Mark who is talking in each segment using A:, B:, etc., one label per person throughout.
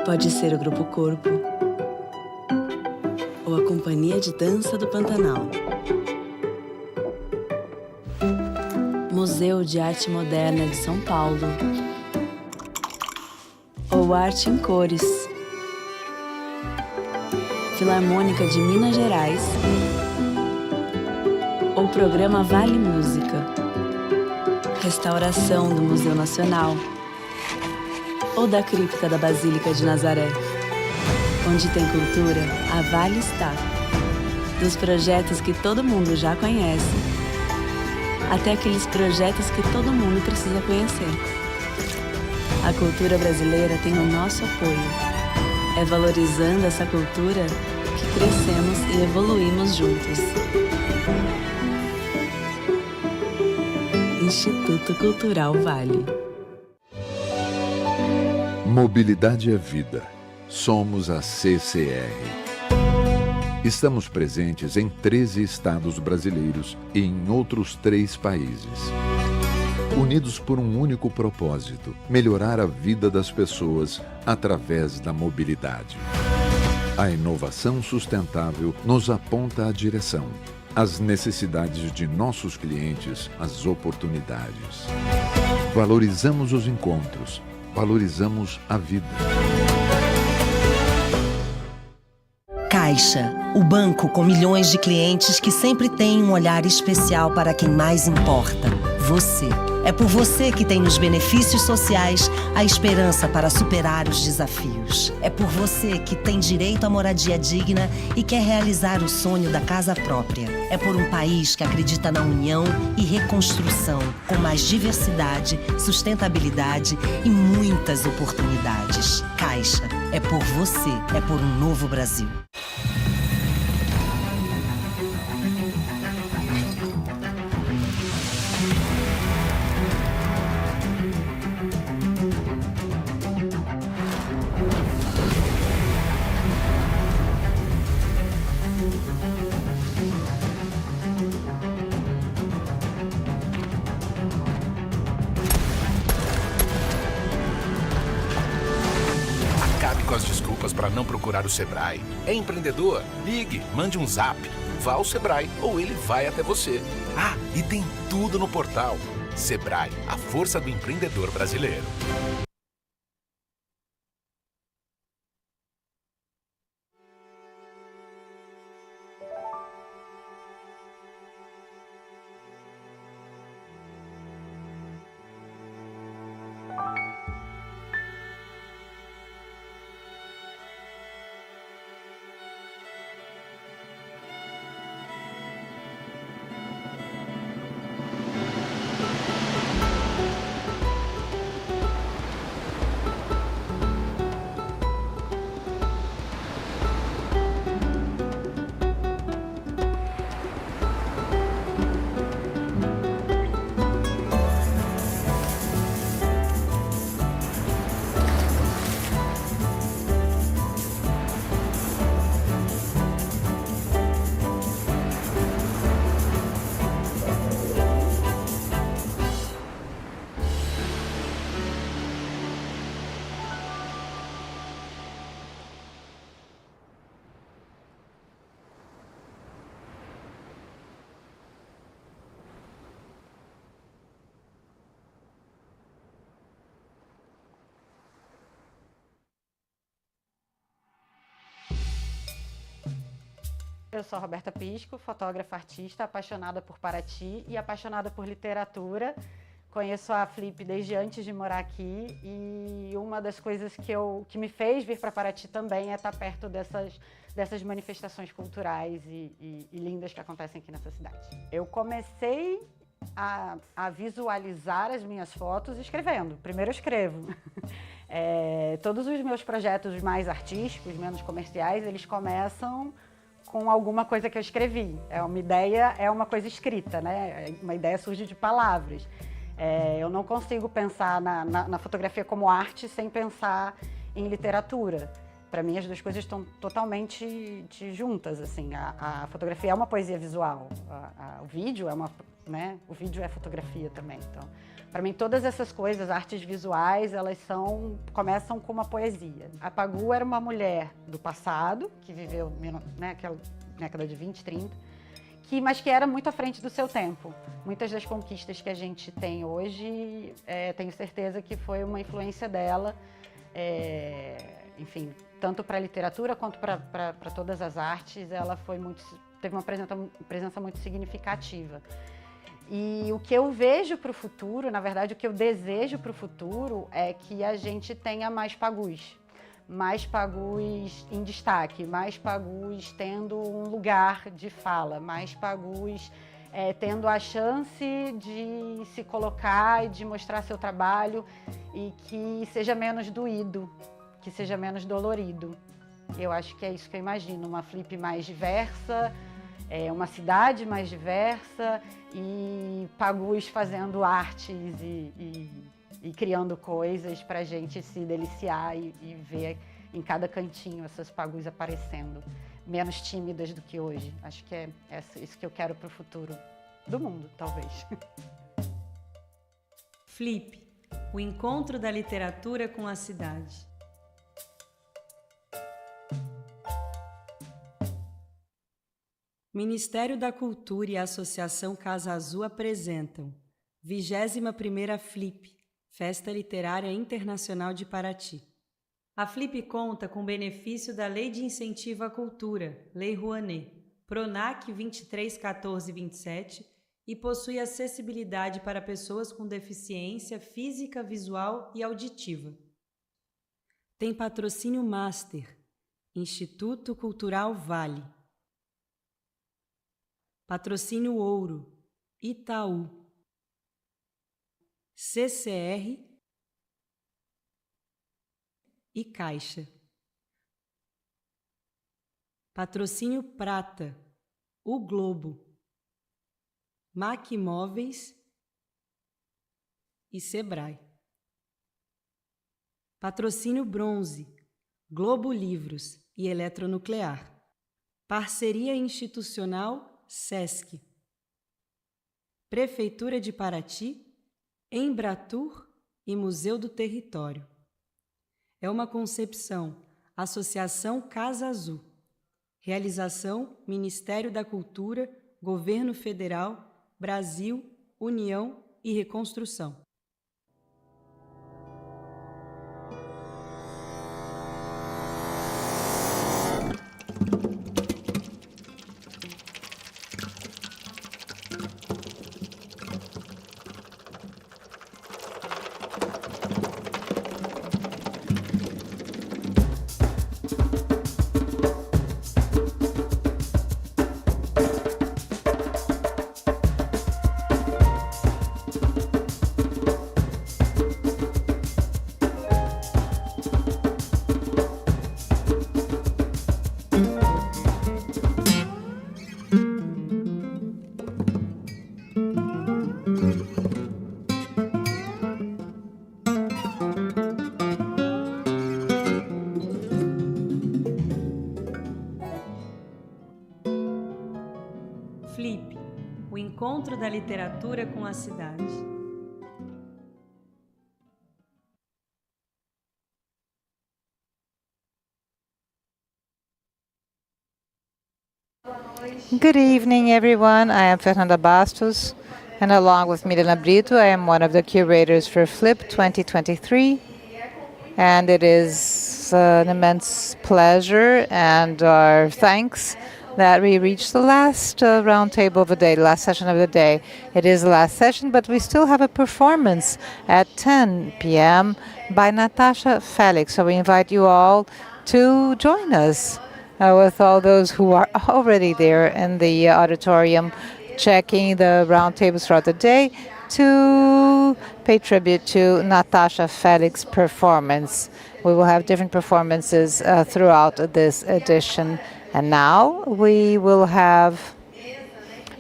A: Pode ser o Grupo Corpo ou a Companhia de Dança do Pantanal. Museu de Arte Moderna de São Paulo ou Arte em Cores. Filarmônica de Minas Gerais ou Programa Vale Música. Restauração do Museu Nacional ou da Cripta da Basílica de Nazaré. Onde tem cultura, a Vale está. Dos projetos que todo mundo já conhece, até aqueles projetos que todo mundo precisa conhecer. A cultura brasileira tem o nosso apoio. É valorizando essa cultura que crescemos e evoluímos juntos. Instituto Cultural Vale.
B: Mobilidade é vida. Somos a CCR. Estamos presentes em 13 estados brasileiros e em outros 3 países. Unidos por um único propósito: melhorar a vida das pessoas através da mobilidade. A inovação sustentável nos aponta a direção, as necessidades de nossos clientes, as oportunidades. Valorizamos os encontros, valorizamos a vida.
C: Caixa, o banco com milhões de clientes que sempre tem um olhar especial para quem mais importa, você. É por você que tem nos benefícios sociais a esperança para superar os desafios. É por você que tem direito à moradia digna e quer realizar o sonho da casa própria. É por um país que acredita na união e reconstrução, com mais diversidade, sustentabilidade e muitas oportunidades. Caixa, é por você, é por um novo Brasil.
D: Para não procurar o Sebrae. É empreendedor? Ligue, mande um zap. Vá ao Sebrae ou ele vai até você. Ah, e tem tudo no portal. Sebrae, a força do empreendedor brasileiro.
E: Eu sou a Roberta Pisco, fotógrafa artista, apaixonada por Paraty e apaixonada por literatura. Conheço a Flip desde antes de morar aqui e uma das coisas que me fez vir para Paraty também é estar perto dessas manifestações culturais e lindas que acontecem aqui nessa cidade. Eu comecei a visualizar as minhas fotos escrevendo. Primeiro eu escrevo. Todos os meus projetos mais artísticos, menos comerciais, eles começam com alguma coisa que eu escrevi. Uma ideia é uma coisa escrita, né? Uma ideia surge de palavras. Eu não consigo pensar na fotografia como arte sem pensar em literatura. Para mim, as duas coisas estão totalmente juntas, assim. A fotografia é uma poesia visual. O vídeo é o vídeo é fotografia também. Então, Para mim, todas essas coisas, artes visuais, elas começam com uma poesia. A Pagu era uma mulher do passado, que viveu, né, aquela década de 20, 30, mas que era muito à frente do seu tempo. Muitas das conquistas que a gente tem hoje, tenho certeza que foi uma influência dela, enfim, tanto para a literatura quanto para todas as artes, ela teve uma presença muito significativa. E o que eu vejo para o futuro, na verdade, o que eu desejo para o futuro é que a gente tenha mais Pagus em destaque, mais Pagus tendo um lugar de fala, mais Pagus tendo a chance de se colocar e de mostrar seu trabalho e que seja menos doído, que seja menos dolorido. Eu acho que é isso que eu imagino, uma Flip mais diversa, uma cidade mais diversa e Pagus fazendo artes e criando coisas para a gente se deliciar e ver em cada cantinho essas Pagus aparecendo, menos tímidas do que hoje. Acho que é isso que eu quero para o futuro do mundo, talvez.
A: Flip, o encontro da literatura com a cidade. Ministério da Cultura e a Associação Casa Azul apresentam 21ª Flip, Festa Literária Internacional de Paraty. A Flip conta com benefício da Lei de Incentivo à Cultura, Lei Rouanet, PRONAC 231427, e possui acessibilidade para pessoas com deficiência física, visual e auditiva. Tem patrocínio Master, Instituto Cultural Vale. Patrocínio Ouro, Itaú, CCR e Caixa. Patrocínio Prata, O Globo, Mac Imóveis e Sebrae. Patrocínio Bronze, Globo Livros e Eletronuclear. Parceria institucional Sesc, Prefeitura de Paraty, Embratur e Museu do Território. É uma concepção, Associação Casa Azul. Realização, Ministério da Cultura, Governo Federal, Brasil, União e Reconstrução. Flip, o encontro da literatura com a cidade.
F: Good evening, everyone. I am Fernanda Bastos, and along with Milena Brito, I am one of the curators for Flip 2023. And it is an immense pleasure and our thanks that we reached the last roundtable of the day, the last session of the day. It is the last session, but we still have a performance at 10 p.m. by Natasha Felix. So we invite you all to join us with all those who are already there in the auditorium, checking the roundtables throughout the day to pay tribute to Natasha Felix's performance. We will have different performances throughout this edition. And now we will have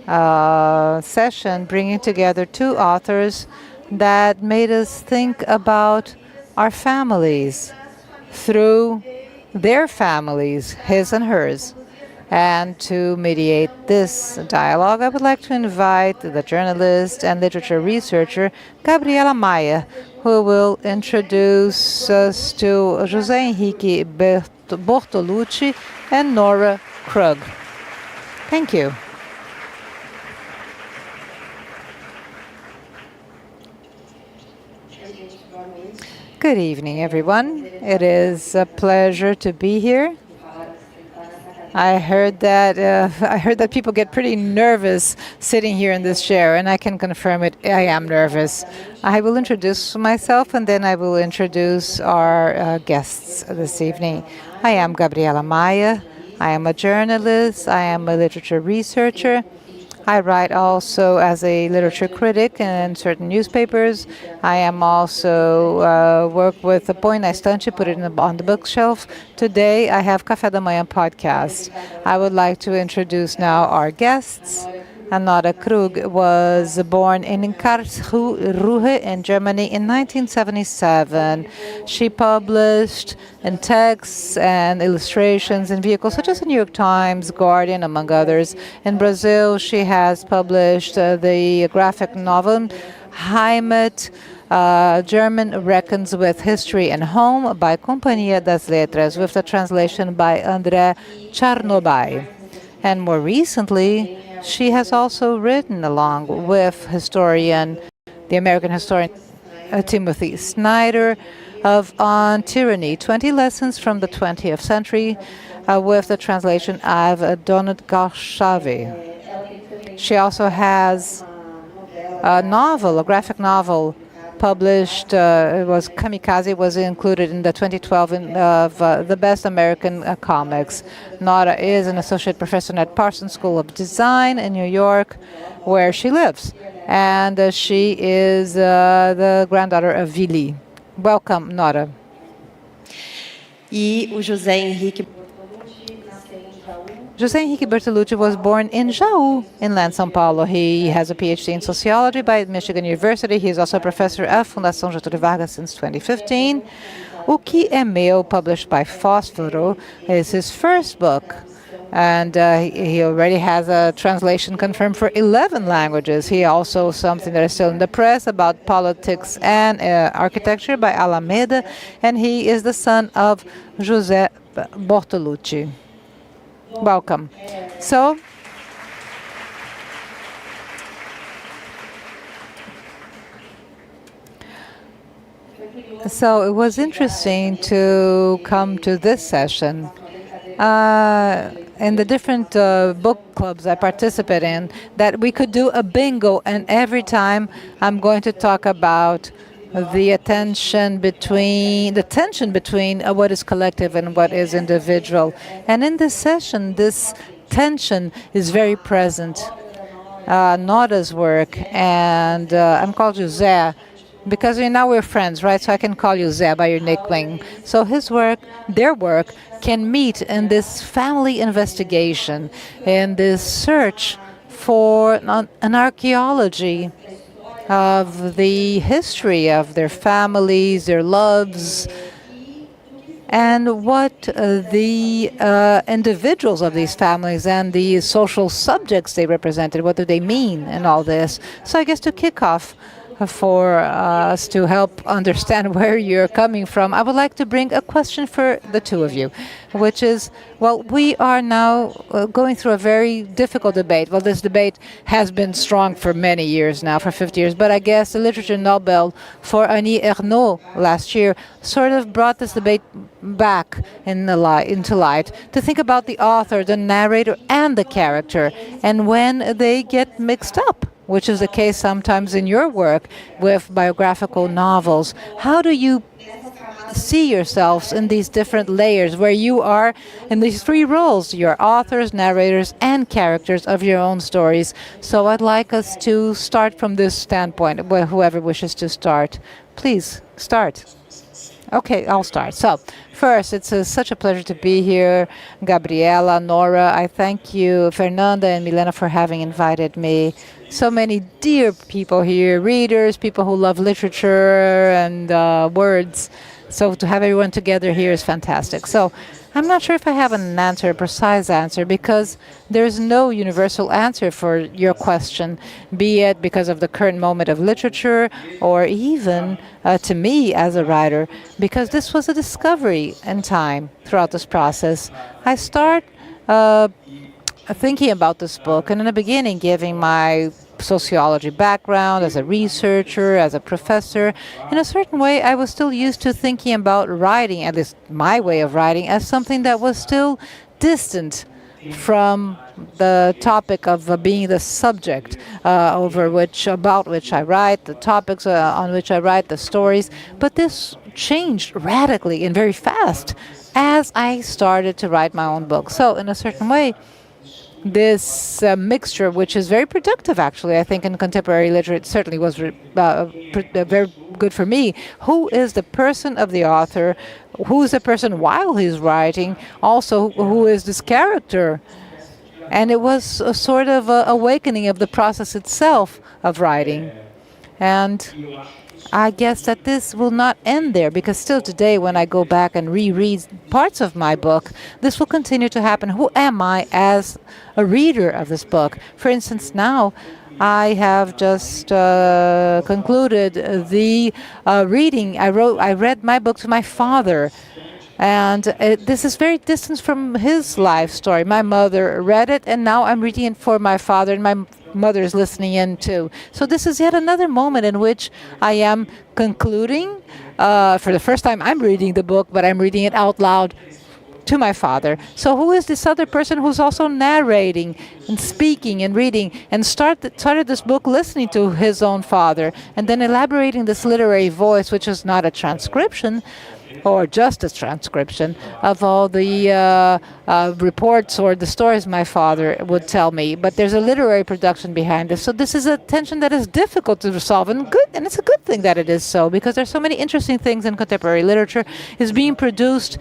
F: a session bringing together two authors that made us think about our families through their families, his and hers. And to mediate this dialogue, I would like to invite the journalist and literature researcher Gabriela Mayer, who will introduce us to José Henrique Bortoluci and Nora Krug. Thank you. Good evening, everyone. It is a pleasure to be here. I heard that people get pretty nervous sitting here in this chair, and I can confirm it. I am nervous. I will introduce myself, and then I will introduce our guests this evening. I am Gabriela Mayer. I am a journalist. I am a literature researcher. I write also as a literature critic in certain newspapers. I am also work with the Põe na Estante, put it on the bookshelf. Today I have Café da Manhã podcast. I would like to introduce now our guests. Nora Krug was born in Karlsruhe in Germany in 1977. She published in texts and illustrations in vehicles such as the New York Times, Guardian, among others. In Brazil, she has published the graphic novel Heimat. German Reckons with History and Home by Companhia das Letras, with the translation by André Czarnobay. And more recently, she has also written along with the American historian Timothy Snyder on Tyranny, 20 Lessons from the 20th Century, with the translation of Donald Garshavi. She also has a graphic novel published, it was Kamikaze, was included in the 2012 of the Best American Comics. Nora is an associate professor at Parsons School of Design in New York, where she lives. And she is the granddaughter of Vili. Welcome, Nora.
G: E o José Henrique
F: José Henrique Bortoluci was born in Jaú, inland São Paulo. He has a PhD in sociology by Michigan University. He is also a professor at Fundação Getúlio Vargas since 2015. O Que É Meu, published by Fósforo, is his first book. And he already has a translation confirmed for 11 languages. He also something that is still in the press about politics and architecture by Alameda. And he is the son of José Bortoluci. Welcome. So it was interesting to come to this session. In the different book clubs I participate in, that we could do a bingo, and every time I'm going to talk about the tension between what is collective and what is individual. And in this session, this tension is very present. Nora's work, and I'm called José because now we're friends, right? So I can call you Zé by your nickname. So his work, their work, can meet in this family investigation, in this search for an archaeology of the history of their families, their loves, and what the individuals of these families and the social subjects they represented, what do they mean in all this. So I guess to kick off, for us to help understand where you're coming from, I would like to bring a question for the two of you, which is, well, we are now going through a very difficult debate. Well, this debate has been strong for many years now, for 50 years, but I guess the Literature Nobel for Annie Ernaux last year sort of brought this debate back into light, to think about the author, the narrator, and the character, and when they get mixed up, which is the case sometimes in your work with biographical novels. How do you see yourselves in these different layers where you are in these three roles? You're authors, narrators, and characters of your own stories. So I'd like us to start from this standpoint, whoever wishes to start. Please, start. Okay, I'll start. So, first, it's such a pleasure to be here. Gabriela, Nora, I thank you, Fernanda and Milena, for having invited me. So many dear people here, readers, people who love literature and words. So to have everyone together here is fantastic. So I'm not sure if I have an answer, a precise answer, because there's no universal answer for your question, be it because of the current moment of literature or even to me as a writer, because this was a discovery in time throughout this process. I start thinking about this book, and in the beginning giving my sociology background as a researcher, as a professor. In a certain way, I was still used to thinking about writing, at least my way of writing, as something that was still distant from the topic of being the subject about which I write, the topics on which I write, the stories. But this changed radically and very fast as I started to write my own book. So in a certain way, this mixture, which is very productive, actually, I think in contemporary literature, it certainly was very good for me. Who is the person of the author? Who is the person while he's writing? Also, who is this character? And it was a sort of awakening of the process itself of writing. And I guess that this will not end there, because still today, when I go back and reread parts of my book, this will continue to happen. Who am I as a reader of this book? For instance, now I have just concluded the reading. I read my book to my father. And this is very distant from his life story. My mother read it, and now I'm reading it for my father, and my mother is listening in too. So this is yet another moment in which I am concluding. For the first time, I'm reading the book, but I'm reading it out loud to my father. So who is this other person who's also narrating and speaking and reading, and started this book listening to his own father, and then elaborating this literary voice, which is not a transcription, or just a transcription of all the reports or the stories my father would tell me. But there's a literary production behind this. So this is a tension that is difficult to resolve, and it's a good thing that it is so, because there's so many interesting things in contemporary literature is being produced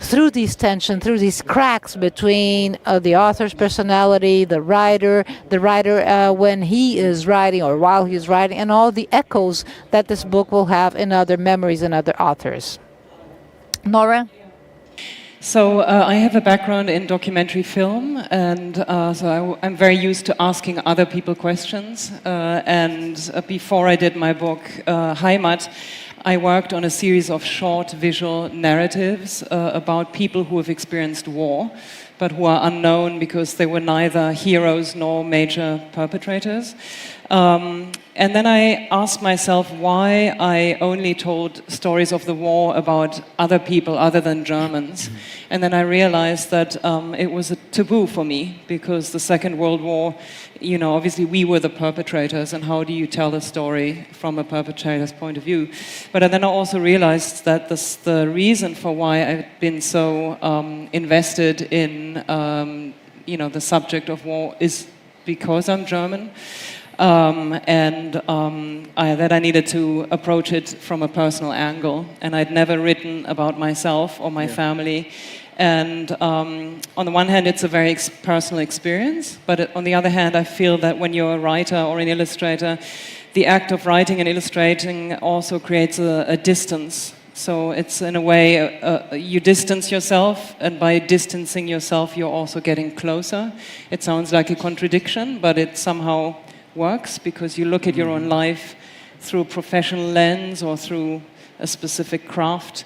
F: through these tensions, through these cracks between the author's personality, the writer when he is writing or while he's writing, and all the echoes that this book will have in other memories and other authors. Nora?
G: So I have a background in documentary film, and so I'm very used to asking other people questions. Before I did my book, Heimat, I worked on a series of short visual narratives about people who have experienced war, but who are unknown because they were neither heroes nor major perpetrators. And then I asked myself why I only told stories of the war about other people other than Germans. And then I realized that it was a taboo for me, because the Second World War, obviously we were the perpetrators, and how do you tell a story from a perpetrator's point of view? But then I also realized that the reason for why I've been so invested in the subject of war is because I'm German. That I needed to approach it from a personal angle, and I'd never written about myself or my family. And on the one hand, it's a very personal experience, but on the other hand, I feel that when you're a writer or an illustrator, the act of writing and illustrating also creates a distance. So it's, in a way, you distance yourself, and by distancing yourself, you're also getting closer. It sounds like a contradiction, but it somehow works, because you look at your own life through a professional lens or through a specific craft.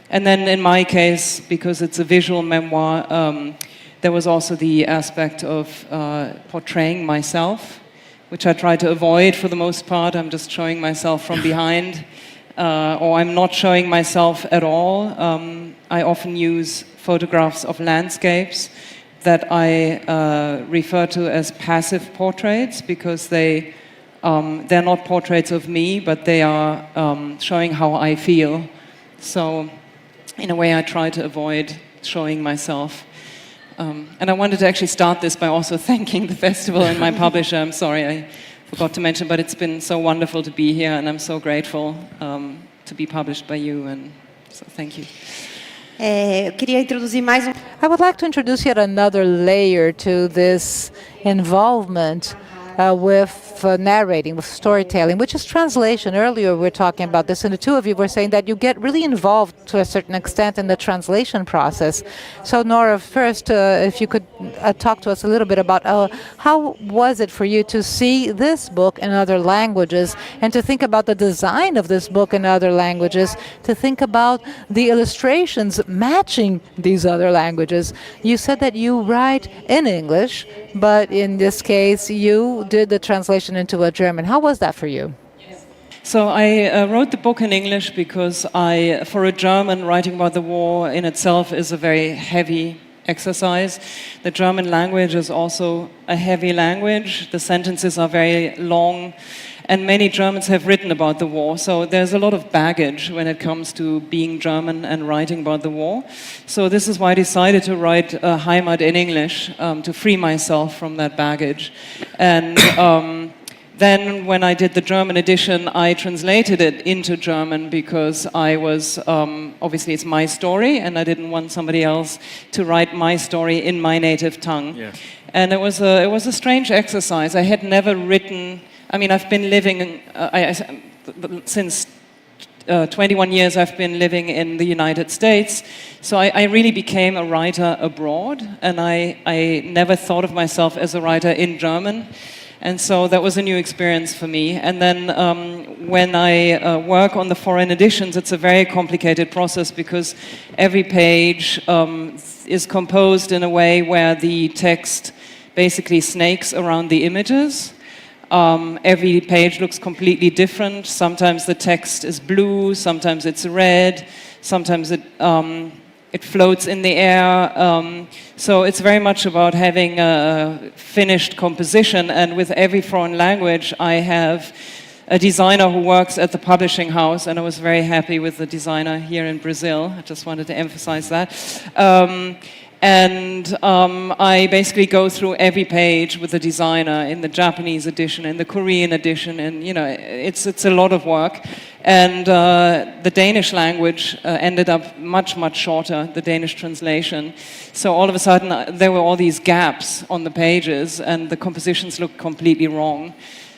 G: And then in my case, because it's a visual memoir, there was also the aspect of portraying myself, which I try to avoid for the most part. I'm just showing myself from behind, or I'm not showing myself at all. I often use photographs of landscapes that I refer to as passive portraits, because they're not portraits of me, but they are showing how I feel. So in a way, I try to avoid showing myself. And I wanted to actually start this by also thanking the festival and my publisher. I'm sorry, I forgot to mention, but it's been so wonderful to be here, and I'm so grateful to be published by you, and so thank you.
F: I would like to introduce yet another layer to this involvement with narrating, with storytelling, which is translation. Earlier we were talking about this, and the two of you were saying that you get really involved to a certain extent in the translation process. So Nora, first, if you could talk to us a little bit about how was it for you to see this book in other languages, and to think about the design of this book in other languages, to think about the illustrations matching these other languages. You said that you write in English, but in this case you did the translation into a German. How was that for you?
G: So I wrote the book in English because for a German, writing about the war in itself is a very heavy exercise. The German language is also a heavy language. The sentences are very long, and many Germans have written about the war. So there's a lot of baggage when it comes to being German and writing about the war. So this is why I decided to write Heimat in English, to free myself from that baggage. And then when I did the German edition, I translated it into German because I was, obviously it's my story, and I didn't want somebody else to write my story in my native tongue. Yeah. And it was a strange exercise. I had never written, I mean, I've been living, since 21 years I've been living in the United States, so I really became a writer abroad, and I never thought of myself as a writer in German. And so that was a new experience for me. And then when I work on the foreign editions, it's a very complicated process because every page is composed in a way where the text basically snakes around the images. Every page looks completely different. Sometimes the text is blue, sometimes it's red, sometimes it floats in the air. So it's very much about having a finished composition, and with every foreign language I have a designer who works at the publishing house, and I was very happy with the designer here in Brazil. I just wanted to emphasize that. I basically go through every page with the designer in the Japanese edition, in the Korean edition, and it's a lot of work. And the Danish language ended up much, much shorter, the Danish translation. So all of a sudden there were all these gaps on the pages, and the compositions looked completely wrong.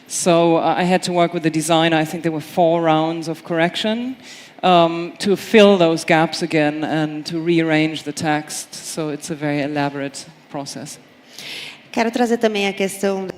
G: So I had to work with the designer. I think there were 4 rounds of correction. To fill those gaps again and to rearrange the text. So it's a very elaborate process.
H: Quero trazer também a questão.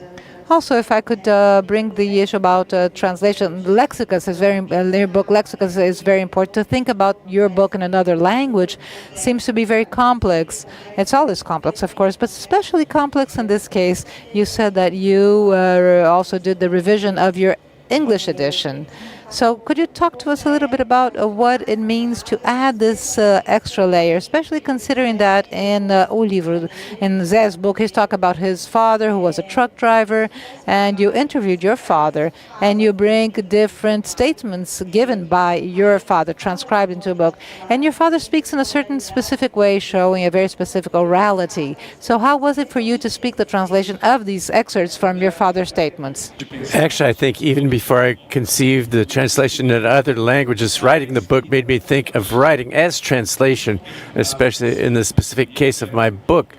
F: Also, if I could bring the issue about translation, lexicus is your book Lexicus is very important. To think about your book in another language seems to be very complex. It's always complex, of course, but especially complex in this case. You said that you also did the revision of your English edition. So could you talk to us a little bit about what it means to add this extra layer, especially considering that in O Livro, in Zé's book, he's talking about his father, who was a truck driver, and you interviewed your father, and you bring different statements given by your father, transcribed into a book. And your father speaks in a certain specific way, showing a very specific orality. So how was it for you to speak the translation of these excerpts from your father's statements?
I: Actually, I think even before I conceived the translation in other languages, writing the book made me think of writing as translation, especially in the specific case of my book.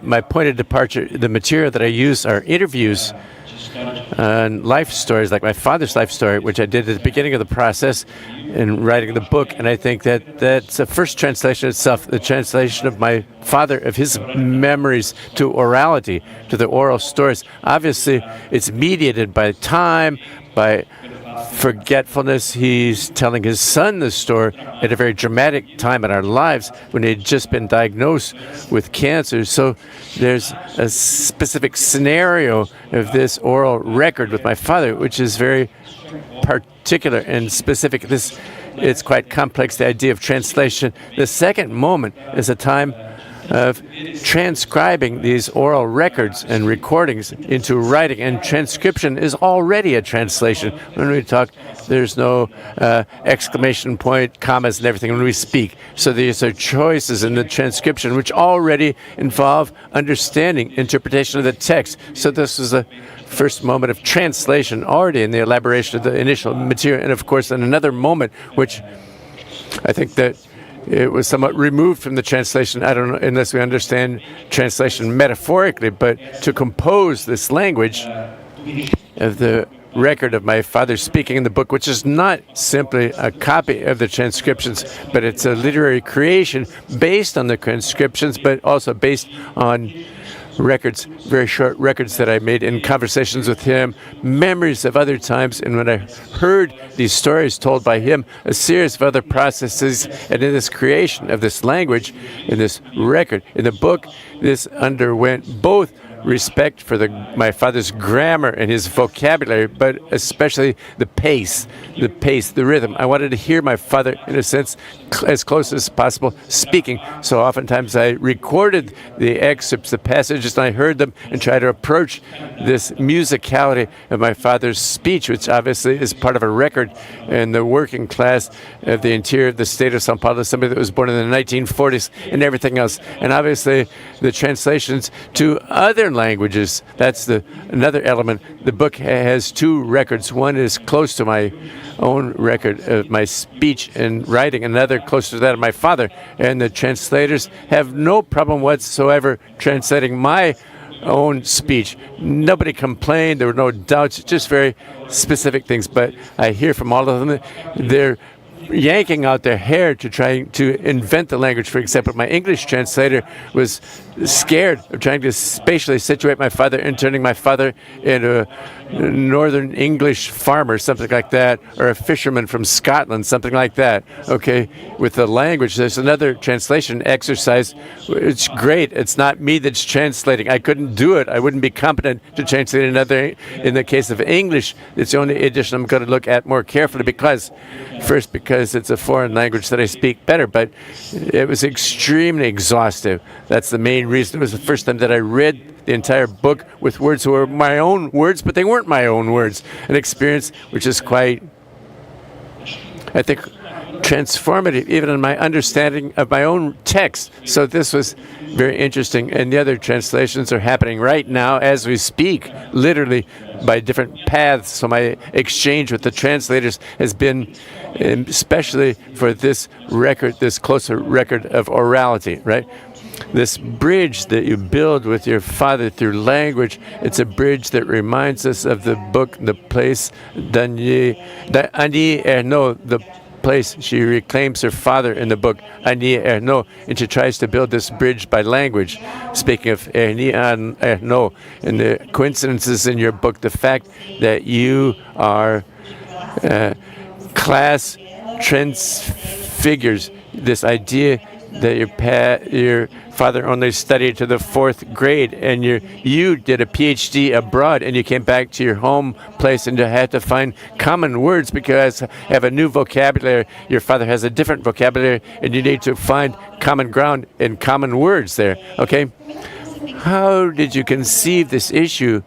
I: My point of departure, the material that I use are interviews and life stories, like my father's life story, which I did at the beginning of the process in writing the book. And I think that that's the first translation itself, the translation of my father, of his memories to orality, to the oral stories. Obviously, it's mediated by time, by forgetfulness. He's telling his son the story at a very dramatic time in our lives when he had just been diagnosed with cancer. So there's a specific scenario of this oral record with my father, which is very particular and specific. It's quite complex, the idea of translation. The second moment is a time of transcribing these oral records and recordings into writing, and transcription is already a translation. When we talk, there's no exclamation point, commas, and everything when we speak. So these are choices in the transcription which already involve understanding, interpretation of the text. So this is a first moment of translation already in the elaboration of the initial material. And of course, in another moment, which I think that it was somewhat removed from the translation. I don't know, unless we understand translation metaphorically, but to compose this language of the record of my father speaking in the book, which is not simply a copy of the transcriptions, but it's a literary creation based on the transcriptions, but also based on records, very short records that I made in conversations with him, memories of other times, and when I heard these stories told by him, a series of other processes, and in this creation of this language, in this record, in the book, this underwent both respect for my father's grammar and his vocabulary, but especially the pace, the rhythm. I wanted to hear my father, in a sense, as close as possible, speaking. So oftentimes I recorded the excerpts, the passages, and I heard them and tried to approach this musicality of my father's speech, which obviously is part of a record in the working class of the interior of the state of São Paulo, somebody that was born in the 1940s and everything else. And obviously the translations to other languages, that's another element. The book has two records. One is close to my own record of my speech and writing, another close to that of my father. And the translators have no problem whatsoever translating my own speech. Nobody complained. There were no doubts, just very specific things. But I hear from all of them, they're yanking out their hair to try to invent the language. For example, my English translator was scared of trying to spatially situate my father and turning my father into a northern English farmer, something like that, or a fisherman from Scotland, something like that. Okay, with the language, there's another translation exercise. It's great. It's not me that's translating. I couldn't do it. I wouldn't be competent to translate another. In the case of English, it's the only edition I'm going to look at more carefully because it's a foreign language that I speak better, but it was extremely exhaustive. That's the main reason. It was the first time that I read the entire book with words that were my own words, but they weren't my own words. An experience which is quite, I think, transformative, even in my understanding of my own text. So this was very interesting. And the other translations are happening right now as we speak, literally by different paths. So my exchange with the translators has been especially for this record, this closer record of orality, right? This bridge that you build with your father through language, it's a bridge that reminds us of the book, the place, Annie Ernaux, the place. She reclaims her father in the book, Annie Ernaux, and she tries to build this bridge by language. Speaking of Annie Ernaux, and the coincidences in your book, the fact that you are class transfigures, this idea that your father only studied to the 4th grade, and you did a PhD abroad, and you came back to your home place and you had to find common words because you have a new vocabulary. Your father has a different vocabulary, and you need to find common ground and common words there. Okay? How did you conceive this issue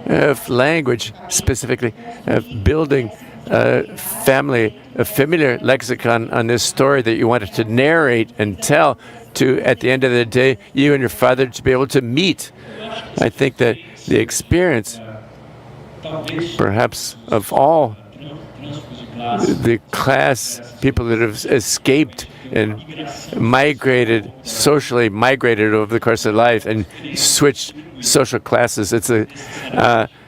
I: of language, specifically of building a familiar lexicon on this story that you wanted to narrate and tell to, at the end of the day, you and your father to be able to meet? I think that the experience, perhaps of all the class people that have escaped and socially migrated over the course of life and switched social classes, it's a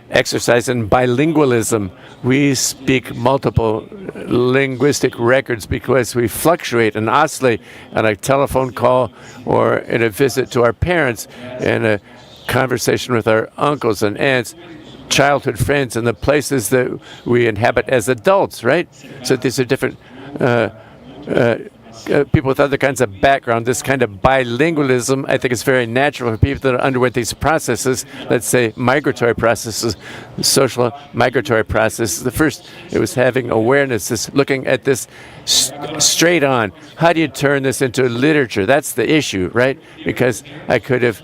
I: exercise in bilingualism. We speak multiple linguistic records because we fluctuate and oscillate on a telephone call or in a visit to our parents, in a conversation with our uncles and aunts, childhood friends, and the places that we inhabit as adults, right? So these are different people with other kinds of background. This kind of bilingualism, I think, is very natural for people that underwent these processes, let's say migratory processes, social migratory processes. The first, it was having awareness, this looking at this straight on. How do you turn this into literature? That's the issue, right? Because I could have,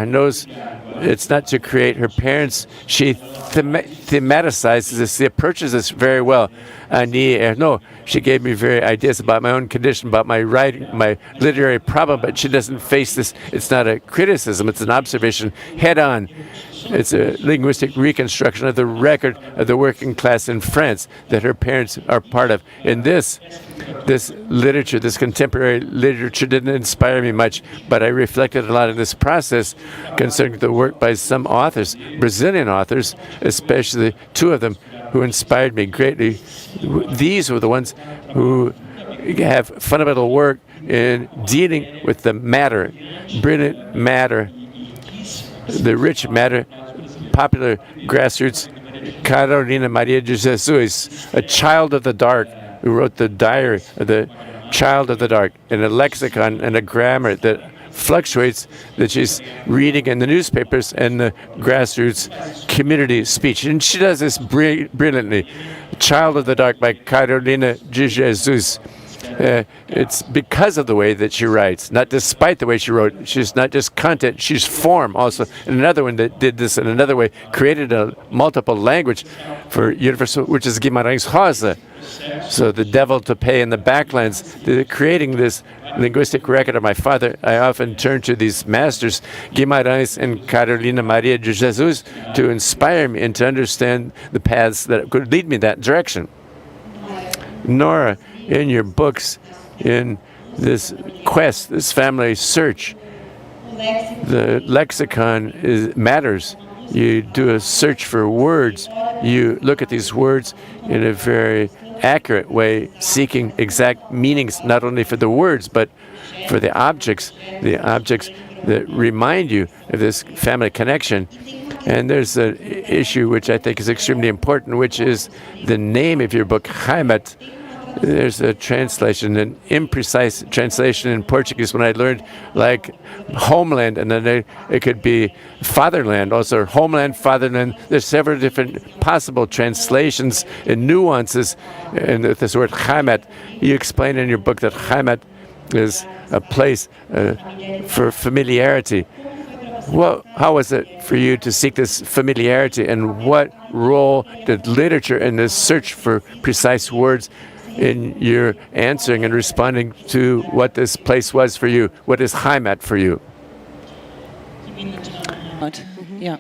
I: knows it's not to create her parents. She thematizes this, she approaches this very well. Annie Ernaux, she gave me very ideas about my own condition, about my writing, my literary problem, but she doesn't face this. It's not a criticism, it's an observation head on. It's a linguistic reconstruction of the record of the working class in France that her parents are part of. In this, This literature, this contemporary literature didn't inspire me much, but I reflected a lot in this process concerning the work by some authors, Brazilian authors, especially two of them, who inspired me greatly. These were the ones who have fundamental work in dealing with the matter, brilliant matter, the rich matter, popular grassroots. Carolina Maria de Jesus, a child of the dark, who wrote the diary of the child of the dark in a lexicon and a grammar that fluctuates, that she's reading in the newspapers and the grassroots community speech. And she does this brilliantly. Child of the Dark by Carolina de Jesus. It's because of the way that she writes, not despite the way she wrote. She's not just content, she's form also. And another one that did this in another way, created a multiple language for universal, which is Guimarães Rosa. So the devil to pay in the backlands, creating this linguistic record of my father. I often turn to these masters, Guimarães and Carolina Maria de Jesus, to inspire me and to understand the paths that could lead me that direction. Nora, in your books, in this quest, this family search, the lexicon matters. You do a search for words. You look at these words in a very accurate way, seeking exact meanings, not only for the words, but for the objects that remind you of this family connection. And there's an issue which I think is extremely important, which is the name of your book, Heimat. There's a translation, an imprecise translation in Portuguese when I learned like homeland, and then it could be fatherland, also homeland, fatherland. There's several different possible translations and nuances in this word Heimat. You explain in your book that Heimat is a place for familiarity. Well, how was it for you to seek this familiarity, and what role did literature and the search for precise words in your answering and responding to what this place was for you? What is Heimat for you?
G: Yeah.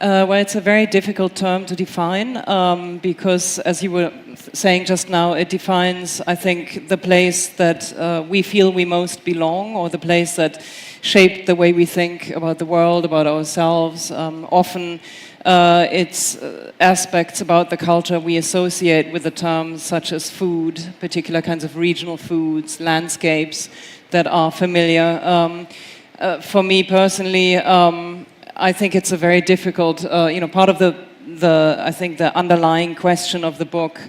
G: Well, it's a very difficult term to define because, as you were saying just now, it defines, I think, the place that we feel we most belong, or the place that shaped the way we think about the world, about ourselves. Often it's aspects about the culture we associate with the terms such as food, particular kinds of regional foods, landscapes that are familiar. For me personally, I think it's a very difficult, part of I think the underlying question of the book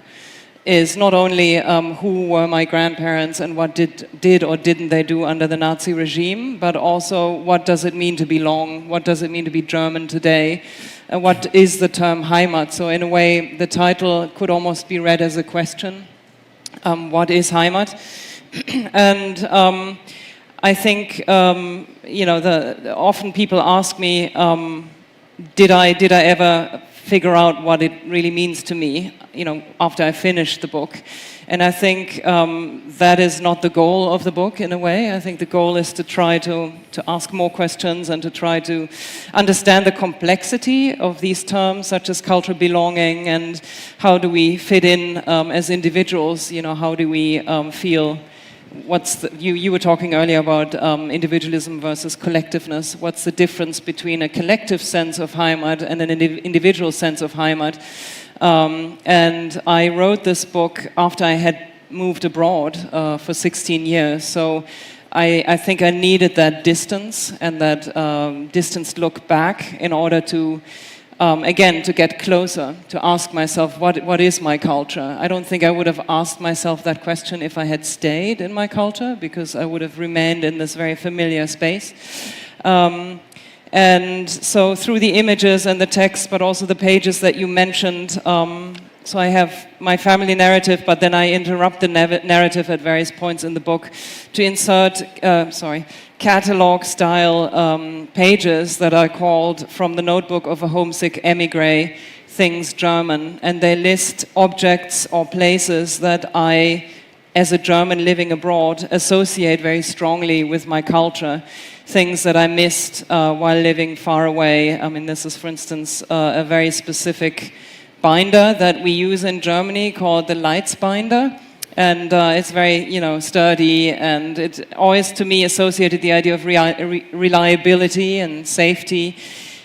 G: is not only who were my grandparents and what did or didn't they do under the Nazi regime, but also what does it mean to belong, what does it mean to be German today, and what is the term Heimat. So in a way, the title could almost be read as a question. What is Heimat? And I think, often people ask me, did I ever figure out what it really means to me, after I finished the book. And I think that is not the goal of the book, in a way. I think the goal is to try to ask more questions and to try to understand the complexity of these terms, such as cultural belonging, and how do we fit in as individuals, how do we feel. You were talking earlier about individualism versus collectiveness. What's the difference between a collective sense of Heimat and an individual sense of Heimat? And I wrote this book after I had moved abroad for 16 years. So I think I needed that distance and that distanced look back in order to again, to get closer, to ask myself, what is my culture? I don't think I would have asked myself that question if I had stayed in my culture, because I would have remained in this very familiar space. And so through the images and the text, but also the pages that you mentioned, so I have my family narrative, but then I interrupt the narrative at various points in the book to insert, catalog-style pages that are called From the Notebook of a Homesick Emigre, Things German. And they list objects or places that I, as a German living abroad, associate very strongly with my culture. Things that I missed while living far away. I mean, this is, for instance, a very specific binder that we use in Germany called the Leitsbinder. And it's very, sturdy, and it always, to me, associated the idea of reliability and safety.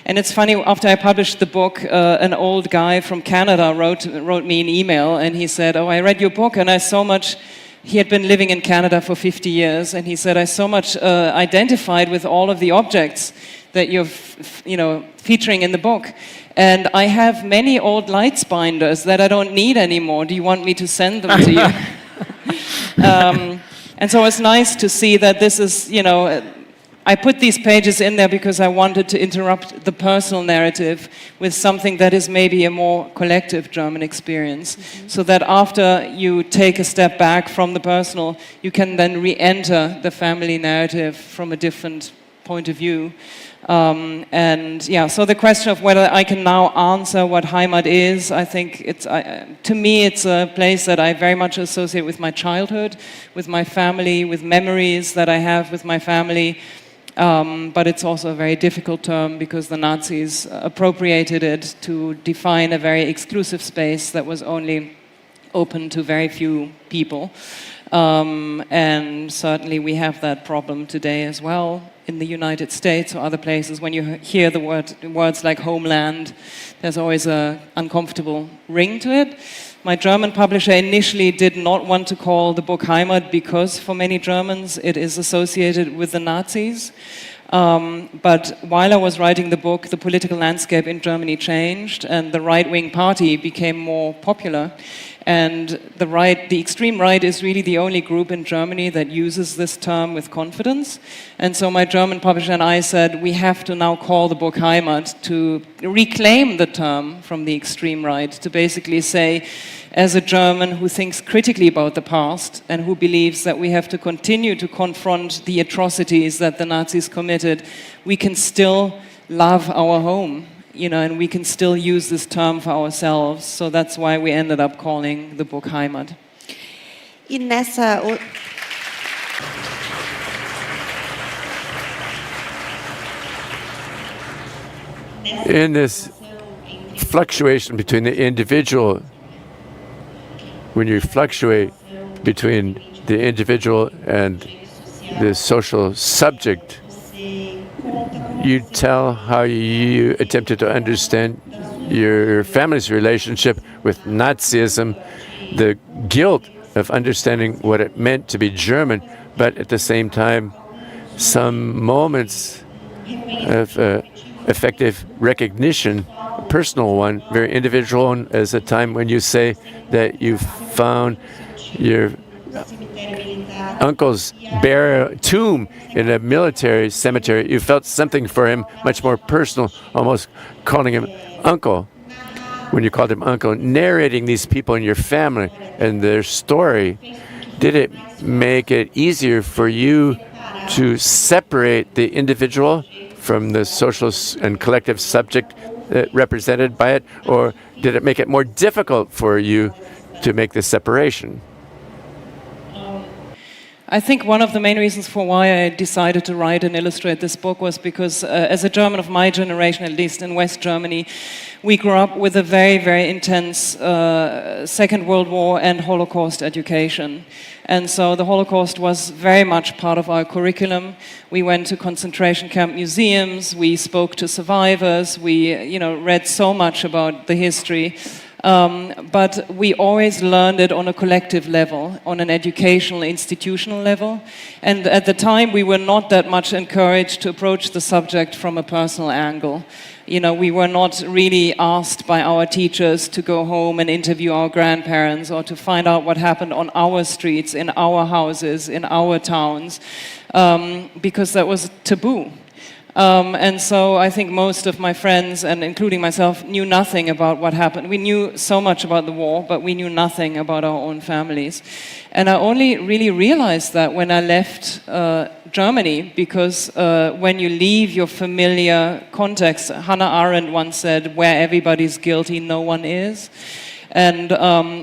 G: And it's funny, after I published the book, an old guy from Canada wrote me an email, and he said, "Oh, I read your book, and I so much..." He had been living in Canada for 50 years, and he said, "I so much identified with all of the objects that you're, featuring in the book. And I have many old lights binders that I don't need anymore. Do you want me to send them to you?" And so it's nice to see that this is, I put these pages in there because I wanted to interrupt the personal narrative with something that is maybe a more collective German experience, so that after you take a step back from the personal, you can then re-enter the family narrative from a different point of view. So the question of whether I can now answer what Heimat is, I think to me it's a place that I very much associate with my childhood, with my family, with memories that I have with my family. But it's also a very difficult term because the Nazis appropriated it to define a very exclusive space that was only open to very few people. And certainly we have that problem today as well in the United States or other places. When you hear the words like homeland, there's always an uncomfortable ring to it. My German publisher initially did not want to call the book Heimat because for many Germans it is associated with the Nazis. But while I was writing the book, the political landscape in Germany changed and the right-wing party became more popular. And the extreme right is really the only group in Germany that uses this term with confidence. And so my German publisher and I said, we have to now call the book Heimat to reclaim the term from the extreme right, to basically say, as a German who thinks critically about the past and who believes that we have to continue to confront the atrocities that the Nazis committed, we can still love our home. And we can still use this term for ourselves. So that's why we ended up calling the book Heimat.
H: E nessa...
I: In this fluctuation between the individual, when you fluctuate between the individual and the social subject, you tell how you attempted to understand your family's relationship with Nazism, the guilt of understanding what it meant to be German, but at the same time, some moments of effective recognition, a personal one, very individual one, as a time when you say that you found your uncle's tomb in a military cemetery. You felt something for him much more personal, almost calling him uncle. When you called him uncle, narrating these people in your family and their story, did it make it easier for you to separate the individual from the social and collective subject represented by it, or did it make it more difficult for you to make this separation?
G: I think one of the main reasons for why I decided to write and illustrate this book was because as a German of my generation, at least in West Germany, we grew up with a very, very intense Second World War and Holocaust education. And so the Holocaust was very much part of our curriculum. We went to concentration camp museums, we spoke to survivors, we read so much about the history. But we always learned it on a collective level, on an educational, institutional level. And at the time, we were not that much encouraged to approach the subject from a personal angle. We were not really asked by our teachers to go home and interview our grandparents or to find out what happened on our streets, in our houses, in our towns, because that was taboo. And so I think most of my friends, and including myself, knew nothing about what happened. We knew so much about the war, but we knew nothing about our own families. And I only really realized that when I left Germany, because when you leave your familiar context, Hannah Arendt once said, where everybody's guilty, no one is. And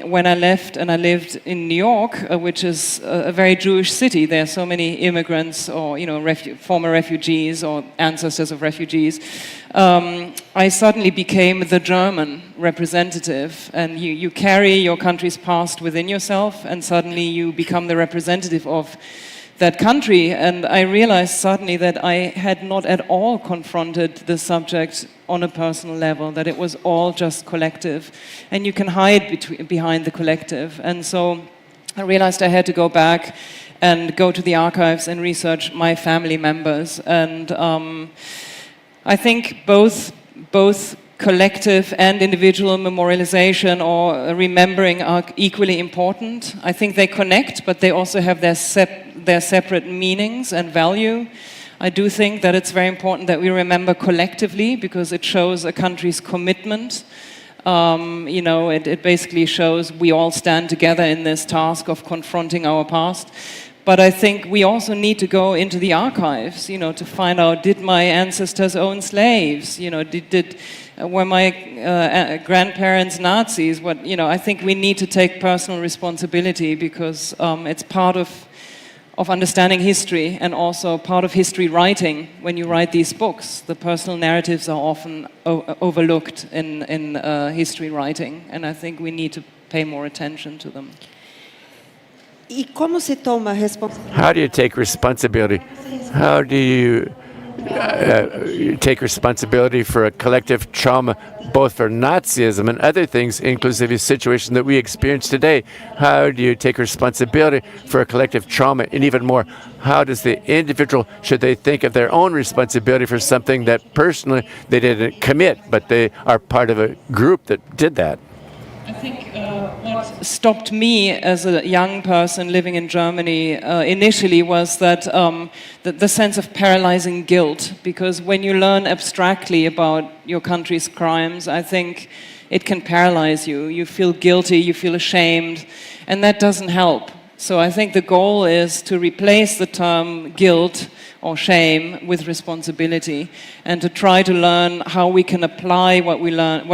G: when I left and I lived in New York, which is a very Jewish city, there are so many immigrants or former refugees or ancestors of refugees, I suddenly became the German representative. And you carry your country's past within yourself, and suddenly you become the representative of that country. And I realized suddenly that I had not at all confronted the subject on a personal level, that it was all just collective. And you can hide behind the collective. And so I realized I had to go back and go to the archives and research my family members. And I think both collective and individual memorialization or remembering are equally important. I think they connect, but they also have their separate meanings and value. I do think that it's very important that we remember collectively, because it shows a country's commitment. It basically shows we all stand together in this task of confronting our past. But I think we also need to go into the archives, to find out, did my ancestors own slaves? Were my grandparents Nazis? I think we need to take personal responsibility, because it's part of understanding history, and also part of history writing. When you write these books, the personal narratives are often overlooked in history writing, and I think we need to pay more attention to them.
I: How do you take responsibility? How do you take responsibility for a collective trauma, both for Nazism and other things, inclusive of the situation that we experience today? How do you take responsibility for a collective trauma? And even more, how does the individual, should they think of their own responsibility for something that personally they didn't commit, but they are part of a group that did that?
G: I think what stopped me as a young person living in Germany initially was that the sense of paralyzing guilt, because when you learn abstractly about your country's crimes, I think it can paralyze you. You feel guilty, you feel ashamed, and that doesn't help. So I think the goal is to replace the term guilt or shame with responsibility, and to try to learn how we can apply what we learn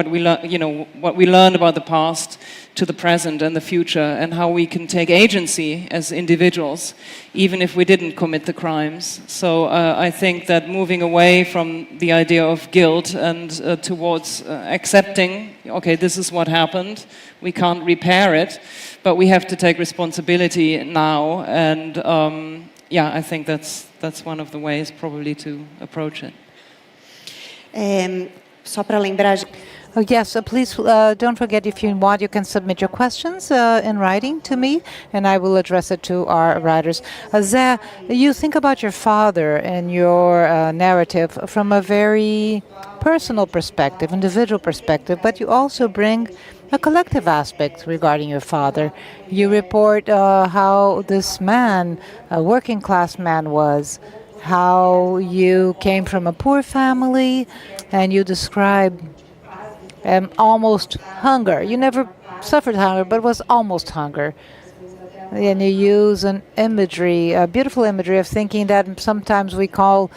G: about the past to the present and the future, and how we can take agency as individuals, even if we didn't commit the crimes. So I think that moving away from the idea of guilt and towards accepting, okay, this is what happened, we can't repair it, but we have to take responsibility now. And I think that's one of the ways probably to approach it.
H: Só para lembrar.
F: Oh, yes, please don't forget, if you want, you can submit your questions in writing to me, and I will address it to our writers. Zé, you think about your father and your narrative from a very personal perspective, individual perspective, but you also bring a collective aspect regarding your father. You report how this man, a working class man, was, how you came from a poor family, and you describe almost hunger. You never suffered hunger, but it was almost hunger. And you use an imagery, a beautiful imagery of thinking that sometimes we call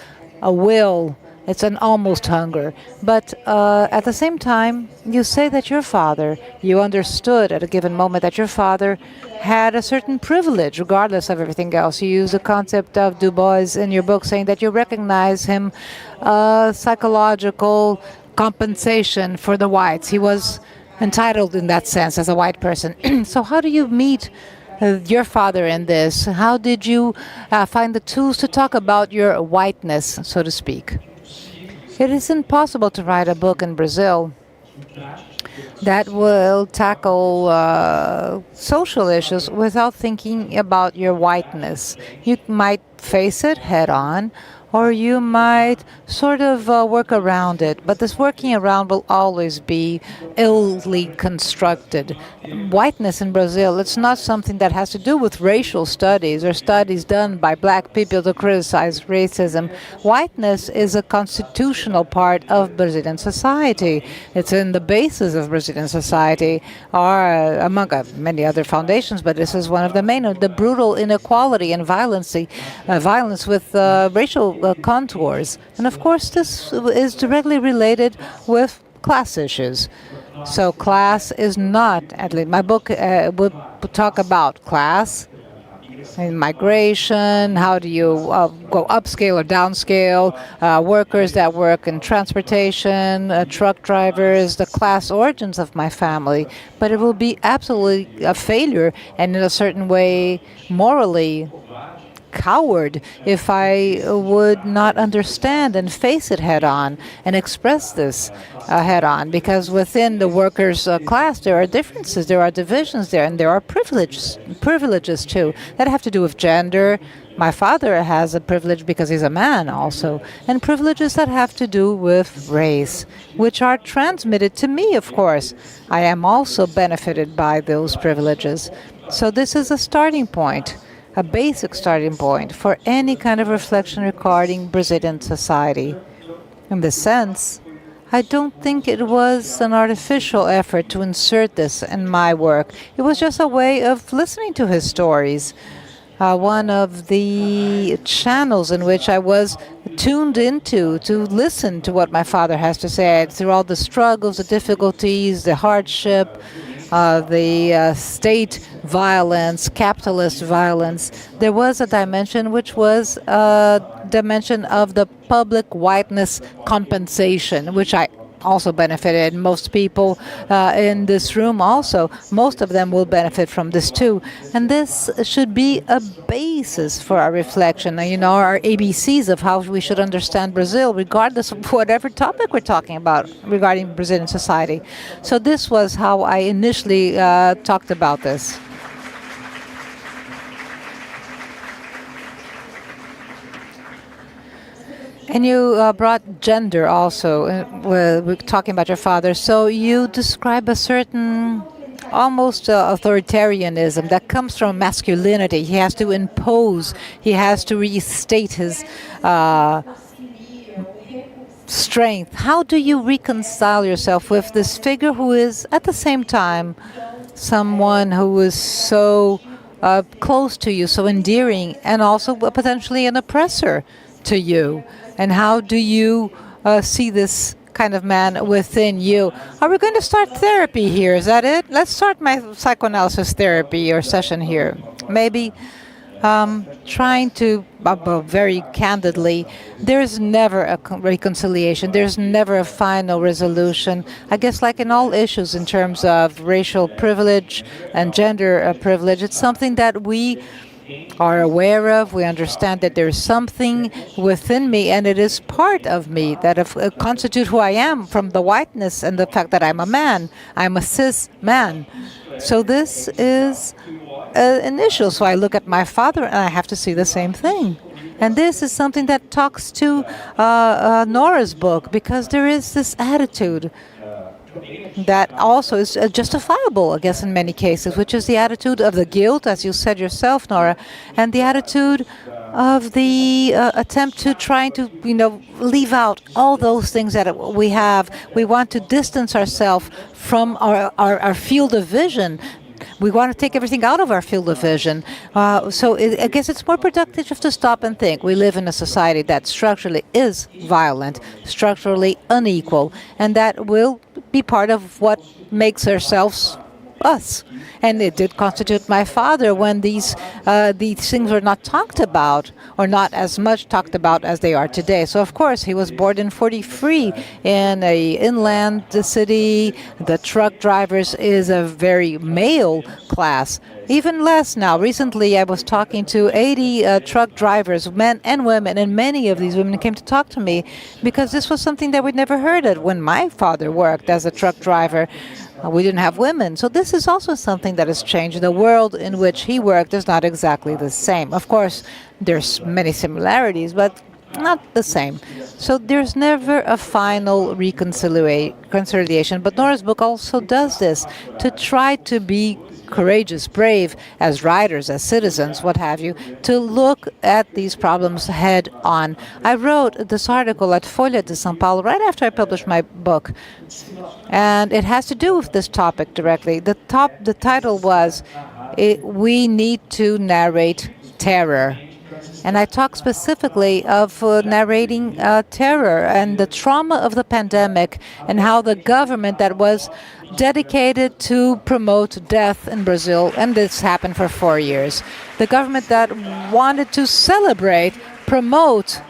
F: a will. It's an almost hunger. But at the same time, you say that your father, you understood at a given moment that your father had a certain privilege, regardless of everything else. You use the concept of Du Bois in your book, saying that you recognize him psychological compensation for the whites. He was entitled in that sense as a white person. So how do you meet your father in this? How did you find the tools to talk about your whiteness, so to speak? It is impossible to write a book in Brazil that will tackle social issues without thinking about your whiteness. You might face it head on, or you might sort of work around it. But this working around will always be illy constructed. Whiteness in Brazil, it's not something that has to do with racial studies or studies done by black people to criticize racism. Whiteness is a constitutional part of Brazilian society. It's in the basis of Brazilian society, or among many other foundations, but this is one of the main, the brutal inequality and violence with racial contours. And of course, this is directly related with class issues. So class is not, at least my book would talk about class and migration, how do you go upscale or downscale, workers that work in transportation, truck drivers, the class origins of my family. But it will be absolutely a failure and in a certain way morally coward if I would not understand and face it head on and express this head on, because within the workers' class there are differences, there are divisions there, and there are privileges too that have to do with gender. My father has a privilege because he's a man also, and privileges that have to do with race, which are transmitted to me, of course. I am also benefited by those privileges. So this is a starting point, a basic starting point for any kind of reflection regarding Brazilian society. In this sense, I don't think it was an artificial effort to insert this in my work. It was just a way of listening to his stories. One of the channels in which I was tuned into to listen to what my father has to say through all the struggles, the difficulties, the hardship, the state violence, capitalist violence. There was a dimension which was a dimension of the public whiteness compensation, which I also benefited. Most people in this room also, most of them will benefit from this too. And this should be a basis for our reflection, our ABCs of how we should understand Brazil, regardless of whatever topic we're talking about regarding Brazilian society. So this was how I initially talked about this. And you brought gender also, we're talking about your father. So you describe a certain almost authoritarianism that comes from masculinity. He has to impose, he has to restate his strength. How do you reconcile yourself with this figure who is at the same time someone who is so close to you, so endearing, and also potentially an oppressor to you? And how do you see this kind of man within you? Are we going to start therapy here? Is that it? Let's start my psychoanalysis therapy or session here. Maybe trying to, very candidly, there's never a reconciliation. There's never a final resolution. I guess like in all issues in terms of racial privilege and gender privilege, it's something that we are aware of. We understand that there's something within me, and it is part of me that constitute who I am from the whiteness and the fact that I'm a man. I'm a cis man. So this is an issue. So I look at my father and I have to see the same thing. And this is something that talks to Nora's book, because there is this attitude that also is justifiable, I guess, in many cases, which is the attitude of the guilt, as you said yourself, Nora, and the attitude of the attempt to trying to, leave out all those things that we have. We want to distance ourselves from our field of vision. We want to take everything out of our field of vision. So I guess it's more productive just to stop and think. We live in a society that structurally is violent, structurally unequal, and that will be part of what makes ourselves us. And it did constitute my father when these things were not talked about, or not as much talked about as they are today. So of course he was born in 43 in a inland city. The truck drivers is a very male class. Even less now. Recently I was talking to 80 truck drivers, men and women, and many of these women came to talk to me because this was something that we'd never heard of when my father worked as a truck driver. We didn't have women. So this is also something that has changed. The world in which he worked is not exactly the same. Of course, there's many similarities, but not the same. So there's never a final reconciliation. But Nora's book also does this, to try to be courageous, brave, as writers, as citizens, what have you, to look at these problems head on. I wrote this article at Folha de São Paulo right after I published my book, and it has to do with this topic directly. The title was, "We Need to Narrate Terror." And I talk specifically of narrating terror and the trauma of the pandemic and how the government that was dedicated to promote death in Brazil, and this happened for 4 years. The government that wanted to celebrate, promote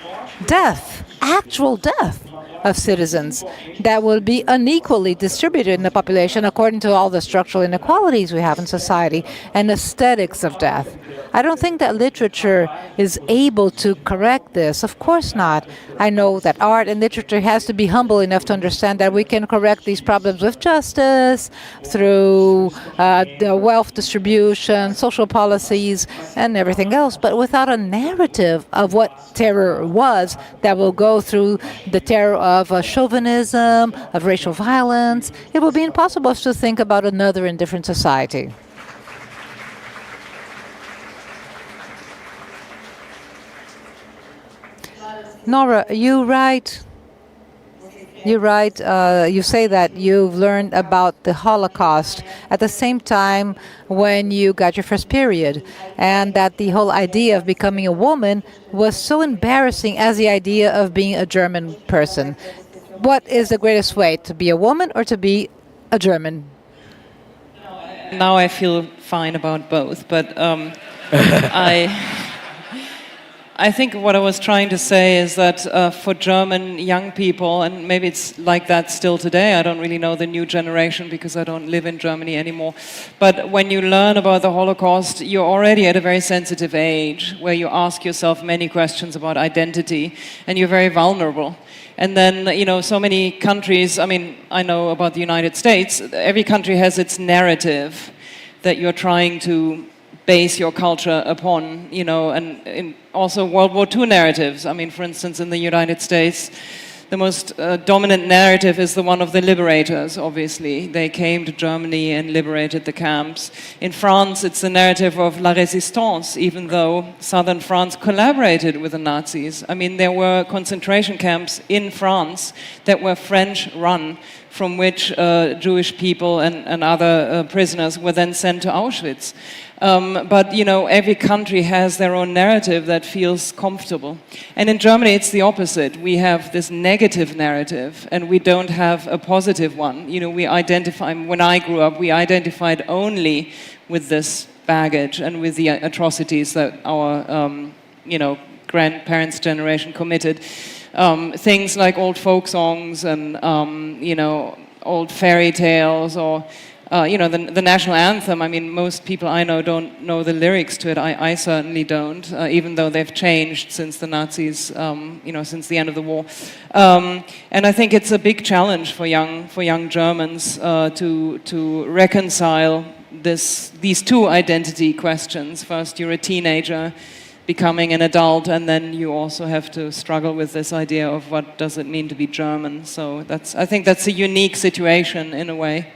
F: death, actual death of citizens that will be unequally distributed in the population according to all the structural inequalities we have in society and aesthetics of death. I don't think that literature is able to correct this. Of course not. I know that art and literature has to be humble enough to understand that we can correct these problems with justice, through the wealth distribution, social policies, and everything else, but without a narrative of what terror was that will go through the terror of chauvinism, of racial violence, it will be impossible to think about another and different society. Nora, you say that you've learned about the Holocaust at the same time when you got your first period, and that the whole idea of becoming a woman was so embarrassing as the idea of being a German person. What is the greatest way, to be a woman or to be a German?
G: Now I feel fine about both, but I think what I was trying to say is that for German young people, and maybe it's like that still today, I don't really know the new generation because I don't live in Germany anymore, but when you learn about the Holocaust, you're already at a very sensitive age where you ask yourself many questions about identity, and you're very vulnerable. And then, so many countries, I know about the United States, every country has its narrative that you're trying to base your culture upon, and also World War II narratives. For instance, in the United States, the most dominant narrative is the one of the liberators, obviously. They came to Germany and liberated the camps. In France, it's the narrative of la résistance, even though southern France collaborated with the Nazis. There were concentration camps in France that were French-run, from which Jewish people and other prisoners were then sent to Auschwitz. But every country has their own narrative that feels comfortable. And in Germany, it's the opposite. We have this negative narrative, and we don't have a positive one. We identify, when I grew up, we identified only with this baggage and with the atrocities that our, grandparents' generation committed. Things like old folk songs and, old fairy tales, or the national anthem. Most people I know don't know the lyrics to it. I certainly don't, even though they've changed since the Nazis, since the end of the war. And I think it's a big challenge for young Germans to reconcile these two identity questions. First, you're a teenager becoming an adult, and then you also have to struggle with this idea of what does it mean to be German. So I think that's a unique situation in a way.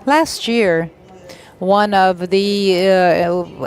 F: Last year, one of the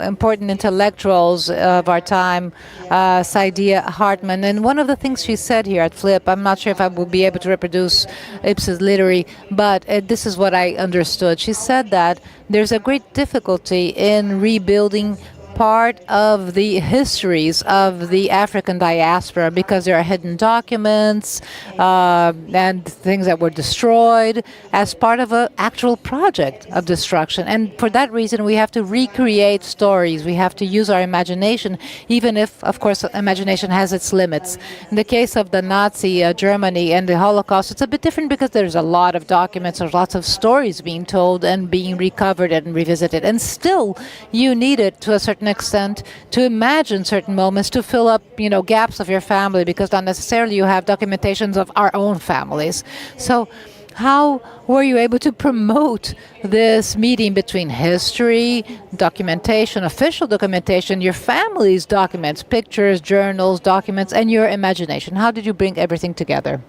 F: important intellectuals of our time, Saidia Hartman, and one of the things she said here at Flip, I'm not sure if I will be able to reproduce ipsis literary, but this is what I understood. She said that there's a great difficulty in rebuilding part of the histories of the African diaspora because there are hidden documents and things that were destroyed as part of an actual project of destruction. And for that reason, we have to recreate stories. We have to use our imagination, even if, of course, imagination has its limits. In the case of the Nazi Germany and the Holocaust, it's a bit different because there's a lot of documents, there's lots of stories being told and being recovered and revisited. And still, you need it to a certain extent to imagine certain moments to fill up, gaps of your family, because not necessarily you have documentations of our own families. So how were you able to promote this meeting between history, documentation, official documentation, your family's documents, pictures, journals, documents, and your imagination? How did you bring everything together?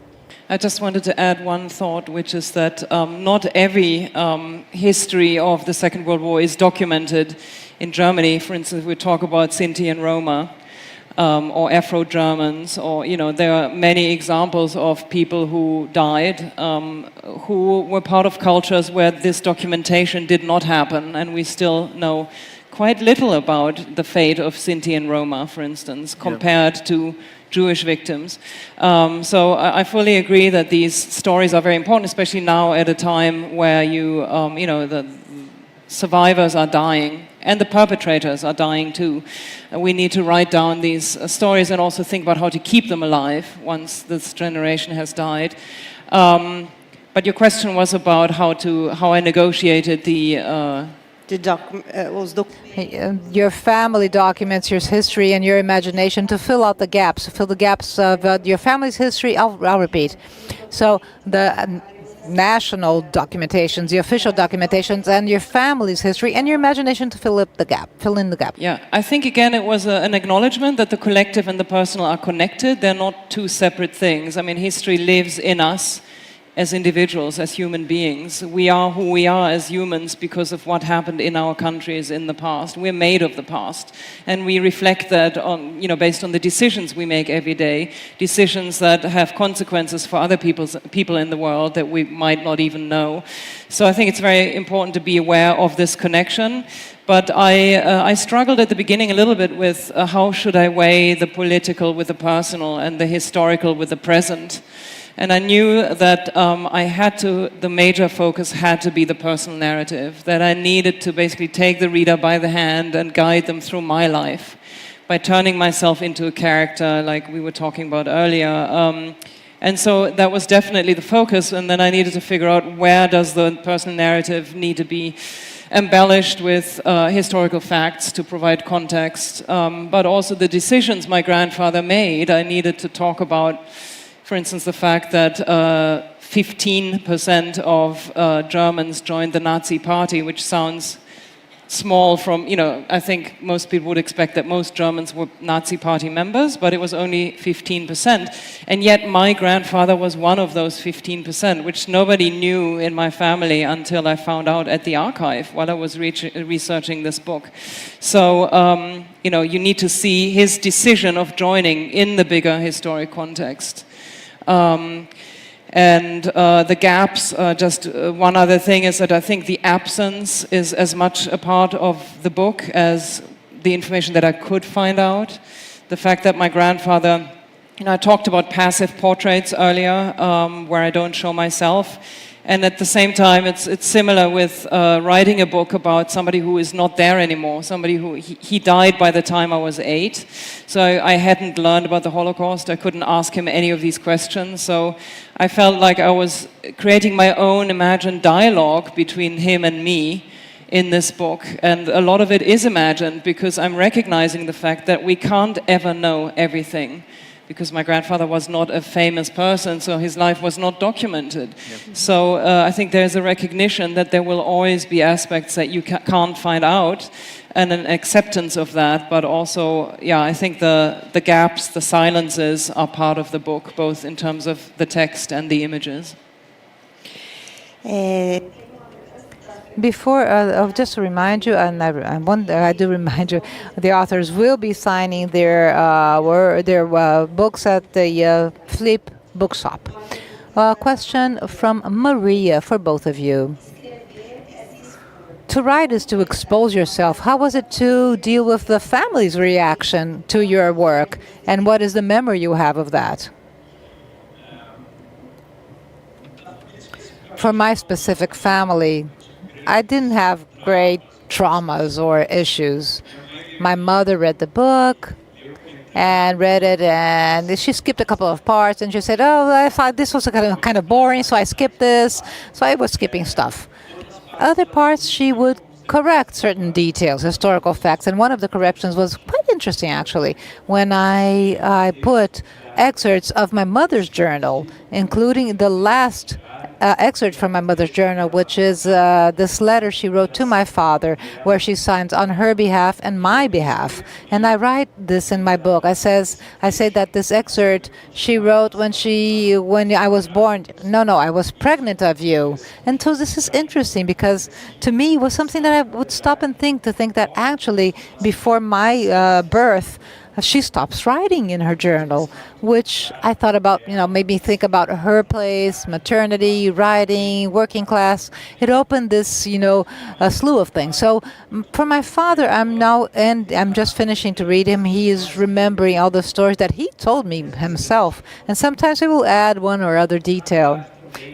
G: I just wanted to add one thought, which is that not every history of the Second World War is documented in Germany. For instance, we talk about Sinti and Roma, or Afro-Germans, or, there are many examples of people who died, who were part of cultures where this documentation did not happen, and we still know quite little about the fate of Sinti and Roma, for instance, compared to Jewish victims. So I fully agree that these stories are very important, especially now at a time where the survivors are dying and the perpetrators are dying too. We need to write down these stories and also think about how to keep them alive once this generation has died. But your question was about how I negotiated
F: your family documents, your history, and your imagination to fill out the gaps, of your family's history. I'll repeat. So the national documentations, the official documentations, and your family's history, and your imagination to fill in the gap.
G: Yeah, I think again it was an acknowledgement that the collective and the personal are connected. They're not two separate things. I mean, history lives in us as individuals, as human beings. We are who we are as humans because of what happened in our countries in the past. We're made of the past, and we reflect that on, based on the decisions we make every day, decisions that have consequences for other people in the world that we might not even know. So I think it's very important to be aware of this connection. But I struggled at the beginning a little bit with how should I weigh the political with the personal and the historical with the present. And I knew that the major focus had to be the personal narrative, that I needed to basically take the reader by the hand and guide them through my life by turning myself into a character like we were talking about earlier. And so that was definitely the focus, and then I needed to figure out where does the personal narrative need to be embellished with historical facts to provide context, but also the decisions my grandfather made. I needed to talk about, for instance, the fact that 15% of Germans joined the Nazi Party, which sounds small from, I think most people would expect that most Germans were Nazi Party members, but it was only 15%. And yet my grandfather was one of those 15%, which nobody knew in my family until I found out at the archive while I was researching this book. So, you need to see his decision of joining in the bigger historic context. The gaps, just one other thing is that I think the absence is as much a part of the book as the information that I could find out. The fact that my grandfather, I talked about passive portraits earlier, where I don't show myself. And at the same time, it's similar with writing a book about somebody who is not there anymore, somebody who, he died by the time I was 8. So I hadn't learned about the Holocaust. I couldn't ask him any of these questions. So I felt like I was creating my own imagined dialogue between him and me in this book. And a lot of it is imagined because I'm recognizing the fact that we can't ever know everything, because my grandfather was not a famous person, so his life was not documented. Yep. So I think there's a recognition that there will always be aspects that you can't find out, and an acceptance of that, but also, I think the gaps, the silences are part of the book, both in terms of the text and the images.
F: Before, just to remind you, and I do remind you, the authors will be signing their books at the Flip Bookshop. A question from Maria for both of you. To write is to expose yourself. How was it to deal with the family's reaction to your work, and what is the memory you have of that? For my specific family, I didn't have great traumas or issues. My mother read the book and read it, and she skipped a couple of parts, and she said, I thought this was kind of boring, so I skipped this. So I was skipping stuff. Other parts, she would correct certain details, historical facts, and one of the corrections was quite interesting, actually, when I put excerpts of my mother's journal, including the last excerpt from my mother's journal, which is this letter she wrote to my father, where she signs on her behalf and my behalf. And I write this in my book. I say that this excerpt she wrote when I was born. No, I was pregnant of you. And so this is interesting because to me it was something that I would stop and think that actually before my birth, she stops writing in her journal, which I thought about, made me think about her place, maternity, writing, working class. It opened this, a slew of things. So for my father, I'm just finishing to read him. He is remembering all the stories that he told me himself. And sometimes he will add one or other detail.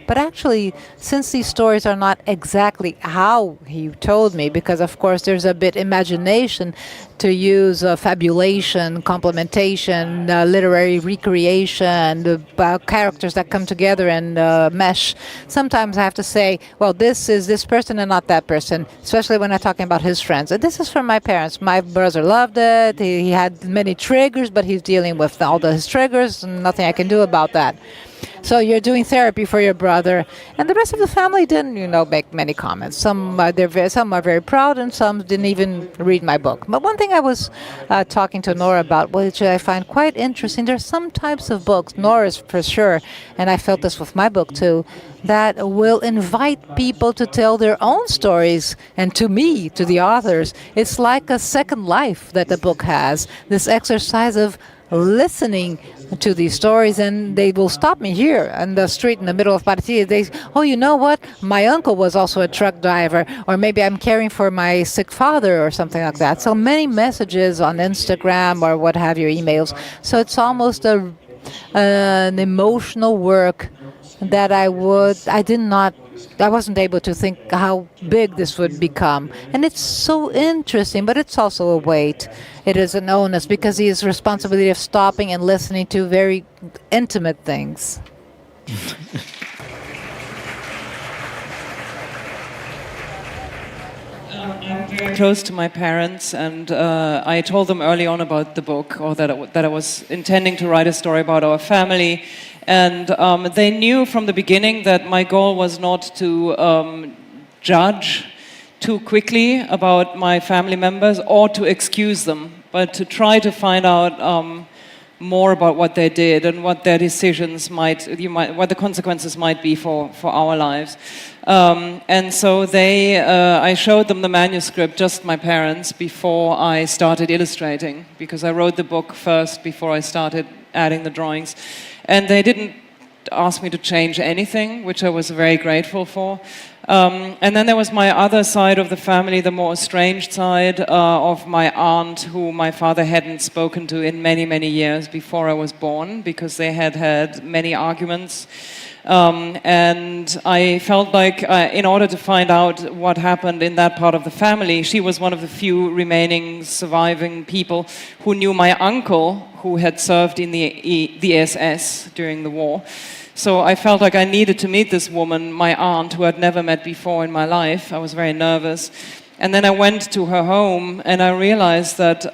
F: But actually, since these stories are not exactly how he told me, because of course there's a bit imagination to use fabulation, complementation, literary recreation, the characters that come together and mesh. Sometimes I have to say, well, this is this person and not that person, especially when I'm talking about his friends. And this is from my parents. My brother loved it. He had many triggers, but he's dealing with all his triggers, and nothing I can do about that. So you're doing therapy for your brother, and the rest of the family didn't, make many comments. Some are very proud, and some didn't even read my book. But one thing I was talking to Nora about, which I find quite interesting, there's some types of books, Nora's for sure, and I felt this with my book too, that will invite people to tell their own stories, and to me, to the authors, it's like a second life that the book has. This exercise of listening to these stories, and they will stop me here on the street in the middle of Paraty. They say, oh, you know what? My uncle was also a truck driver, or maybe I'm caring for my sick father or something like that. So many messages on Instagram or what have you, emails. So it's almost an emotional work that I wasn't able to think how big this would become. And it's so interesting, but it's also a weight. It is an onus because he has responsibility of stopping and listening to very intimate things.
G: I'm very close to my parents, and I told them early on about the book, or that I was intending to write a story about our family. And they knew from the beginning that my goal was not to judge too quickly about my family members or to excuse them, but to try to find out more about what they did and what their decisions what the consequences might be for our lives. And so I showed them the manuscript, just my parents, before I started illustrating, because I wrote the book first before I started adding the drawings. And they didn't ask me to change anything, which I was very grateful for. And then there was my other side of the family, the more estranged side of my aunt, who my father hadn't spoken to in many, many years before I was born, because they had had many arguments. And I felt like in order to find out what happened in that part of the family, she was one of the few remaining surviving people who knew my uncle, who had served in the SS during the war. So I felt like I needed to meet this woman, my aunt, who I'd never met before in my life. I was very nervous. And then I went to her home, and I realized that,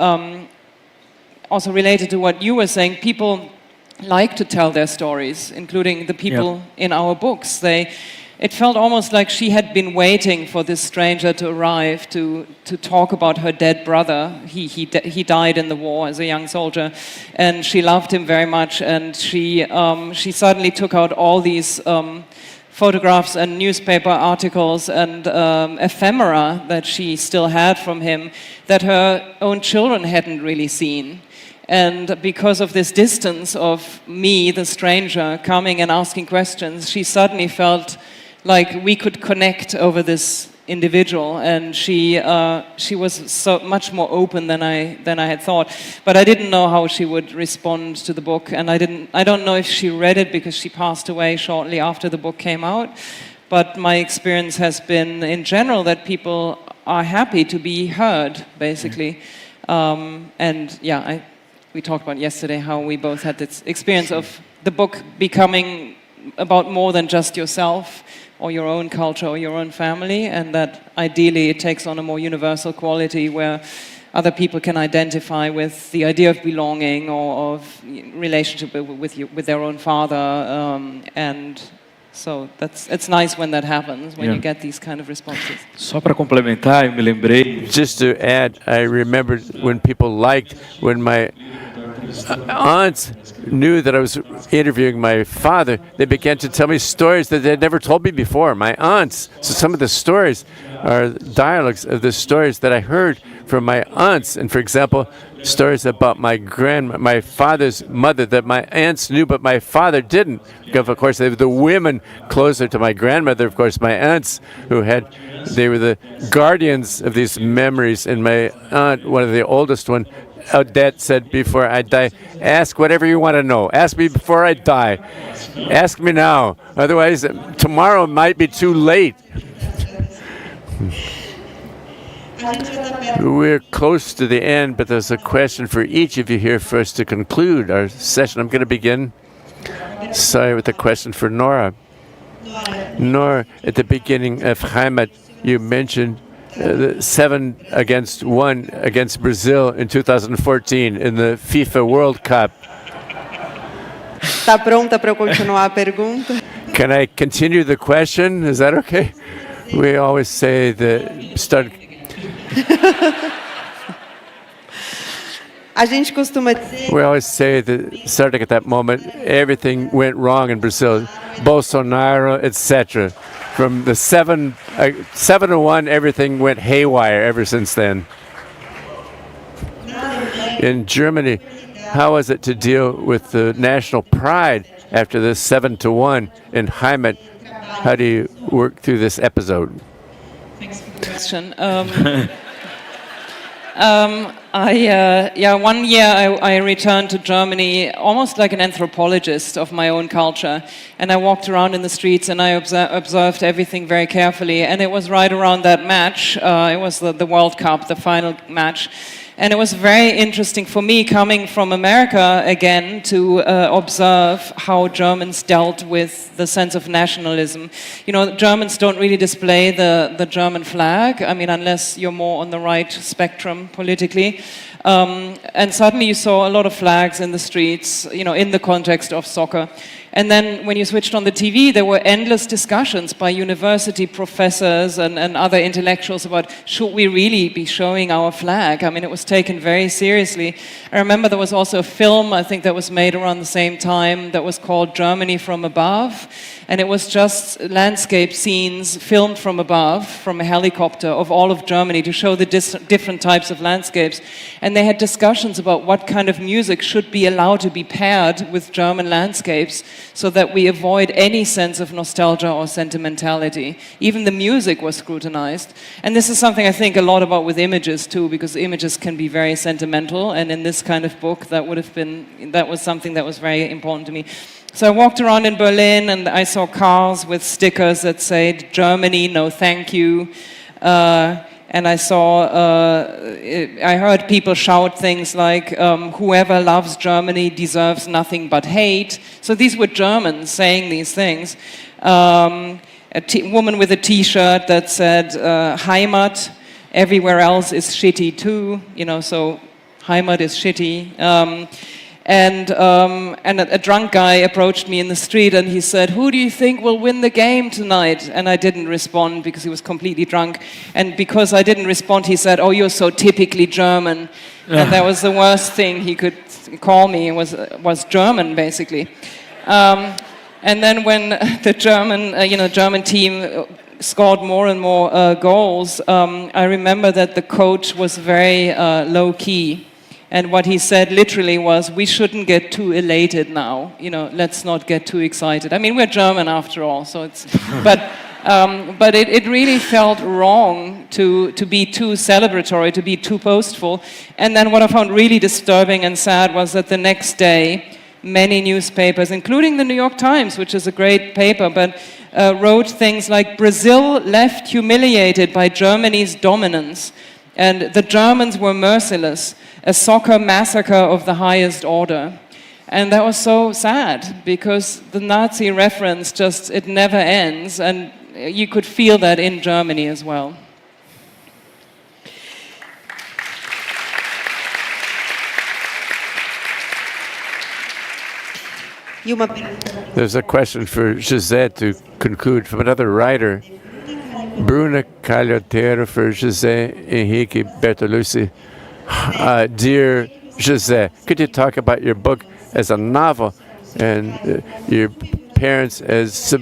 G: also related to what you were saying, people like to tell their stories, including the people in our books. It felt almost like she had been waiting for this stranger to arrive to talk about her dead brother. He died in the war as a young soldier, and she loved him very much. And she suddenly took out all these photographs and newspaper articles and ephemera that she still had from him that her own children hadn't really seen. And because of this distance of me, the stranger, coming and asking questions, she suddenly felt like we could connect over this individual, and she was so much more open than I had thought. But I didn't know how she would respond to the book, and I don't know if she read it because she passed away shortly after the book came out. But my experience has been, in general, that people are happy to be heard, basically. We talked about yesterday how we both had this experience of the book becoming about more than just yourself or your own culture or your own family, and that ideally it takes on a more universal quality where other people can identify with the idea of belonging or of relationship with their own father, and so it's nice when that happens, when you get these kind of responses.
J: Só para complementar, eu me lembrei.
I: Just to add, I remembered when people liked, when my aunts knew that I was interviewing my father, they began to tell me stories that they had never told me before. My aunts. So some of the stories are dialogues of the stories that I heard from my aunts. And for example, stories about my father's mother that my aunts knew, but my father didn't. Because of course, they were the women closer to my grandmother. Of course, my aunts they were the guardians of these memories. And my aunt, one of the oldest one, Odette, said before I die, ask whatever you want to know. Ask me before I die. Ask me now. Otherwise, tomorrow might be too late. We're close to the end, but there's a question for each of you here for us to conclude our session. I'm going to begin, with a question for Nora. Nora, at the beginning of Heimat, you mentioned 7-1 against Brazil in 2014 in the FIFA World Cup.
K: Está pronta para eu continuar a pergunta?
I: Can I continue the question? Is that okay? We always say
K: A gente costuma dizer.
I: We always say that starting at that moment, everything went wrong in Brazil. Bolsonaro, etc. From the 7-1, everything went haywire ever since then. In Germany, how was it to deal with the national pride after this 7-1 in Heimat? How do you work through this episode?
G: Question. One year I returned to Germany almost like an anthropologist of my own culture, and I walked around in the streets and I observed everything very carefully. And it was right around that match. It was the World Cup, the final match. And it was very interesting for me, coming from America again, to observe how Germans dealt with the sense of nationalism. You know, Germans don't really display the German flag, I mean, unless you're more on the right spectrum politically. And suddenly you saw a lot of flags in the streets, you know, in the context of soccer. And then when you switched on the TV, there were endless discussions by university professors and other intellectuals about, should we really be showing our flag? I mean, it was taken very seriously. I remember there was also a film, I think, that was made around the same time that was called Germany from Above. And it was just landscape scenes filmed from above, from a helicopter, of all of Germany to show the different types of landscapes. And they had discussions about what kind of music should be allowed to be paired with German landscapes so that we avoid any sense of nostalgia or sentimentality. Even the music was scrutinized. And this is something I think a lot about with images too, because images can be very sentimental. And in this kind of book, that was something that was very important to me. So I walked around in Berlin and I saw cars with stickers that said, Germany, no thank you. And I heard people shout things like, whoever loves Germany deserves nothing but hate. So these were Germans saying these things. A woman with a t-shirt that said, Heimat, everywhere else is shitty too. You know, so Heimat is shitty. And a drunk guy approached me in the street and he said, who do you think will win the game tonight? And I didn't respond because he was completely drunk. And because I didn't respond, he said, oh, you're so typically German. And that was the worst thing he could call me, was German, basically. And then when the German team scored more and more goals, I remember that the coach was very low-key. And what he said literally was, we shouldn't get too elated now. You know, let's not get too excited. I mean, we're German after all, so it's... but it really felt wrong to be too celebratory, to be too boastful. And then what I found really disturbing and sad was that the next day, many newspapers, including the New York Times, which is a great paper, but wrote things like, Brazil left humiliated by Germany's dominance. And the Germans were merciless. A soccer massacre of the highest order. And that was so sad, because the Nazi reference it never ends, and you could feel that in Germany as well.
I: There's a question for José to conclude from another writer. Bruna Calhotero for José Henrique Bortoluci. Dear José, could you talk about your book as a novel and your parents as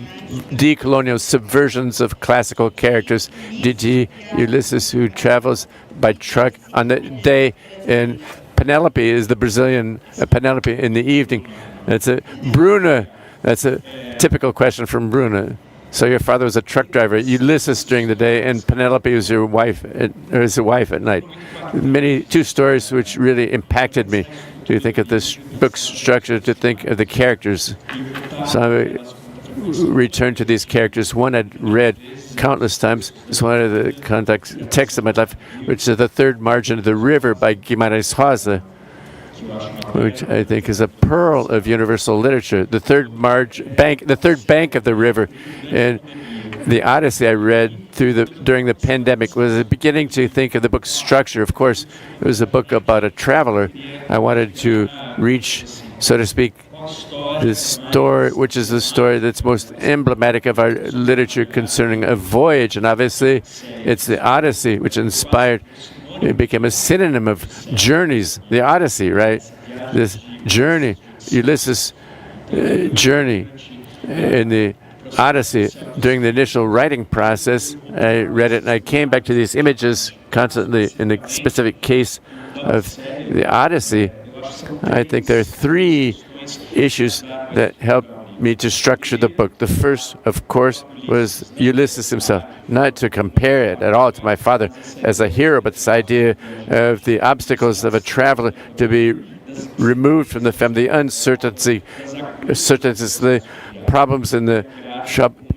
I: decolonial subversions of classical characters? D.G. Ulysses, who travels by truck on the day in Penelope is the Brazilian Penelope in the evening. That's a Bruna. That's a typical question from Bruna. So your father was a truck driver, Ulysses during the day, and Penelope was your wife, or his wife at night. Two stories which really impacted me to think of this book's structure, to think of the characters. So I returned to these characters. One I'd read countless times. It's one of the texts of my life, which is The Third Margin of the River by Guimarães Rosa, which I think is a pearl of universal literature. The third bank of the river. And the Odyssey I read during the pandemic was beginning to think of the book's structure. Of course, it was a book about a traveler. I wanted to reach, so to speak, this story, which is the story that's most emblematic of our literature concerning a voyage. And obviously, it's the Odyssey, which inspired. It became a synonym of journeys, the Odyssey, right? This journey, Ulysses' journey in the Odyssey. During the initial writing process, I read it and I came back to these images constantly. In the specific case of the Odyssey, I think there are three issues that helped me to structure the book. The first, of course, was Ulysses himself. Not to compare it at all to my father as a hero, but this idea of the obstacles of a traveler to be removed from the family, the uncertainties, the problems and the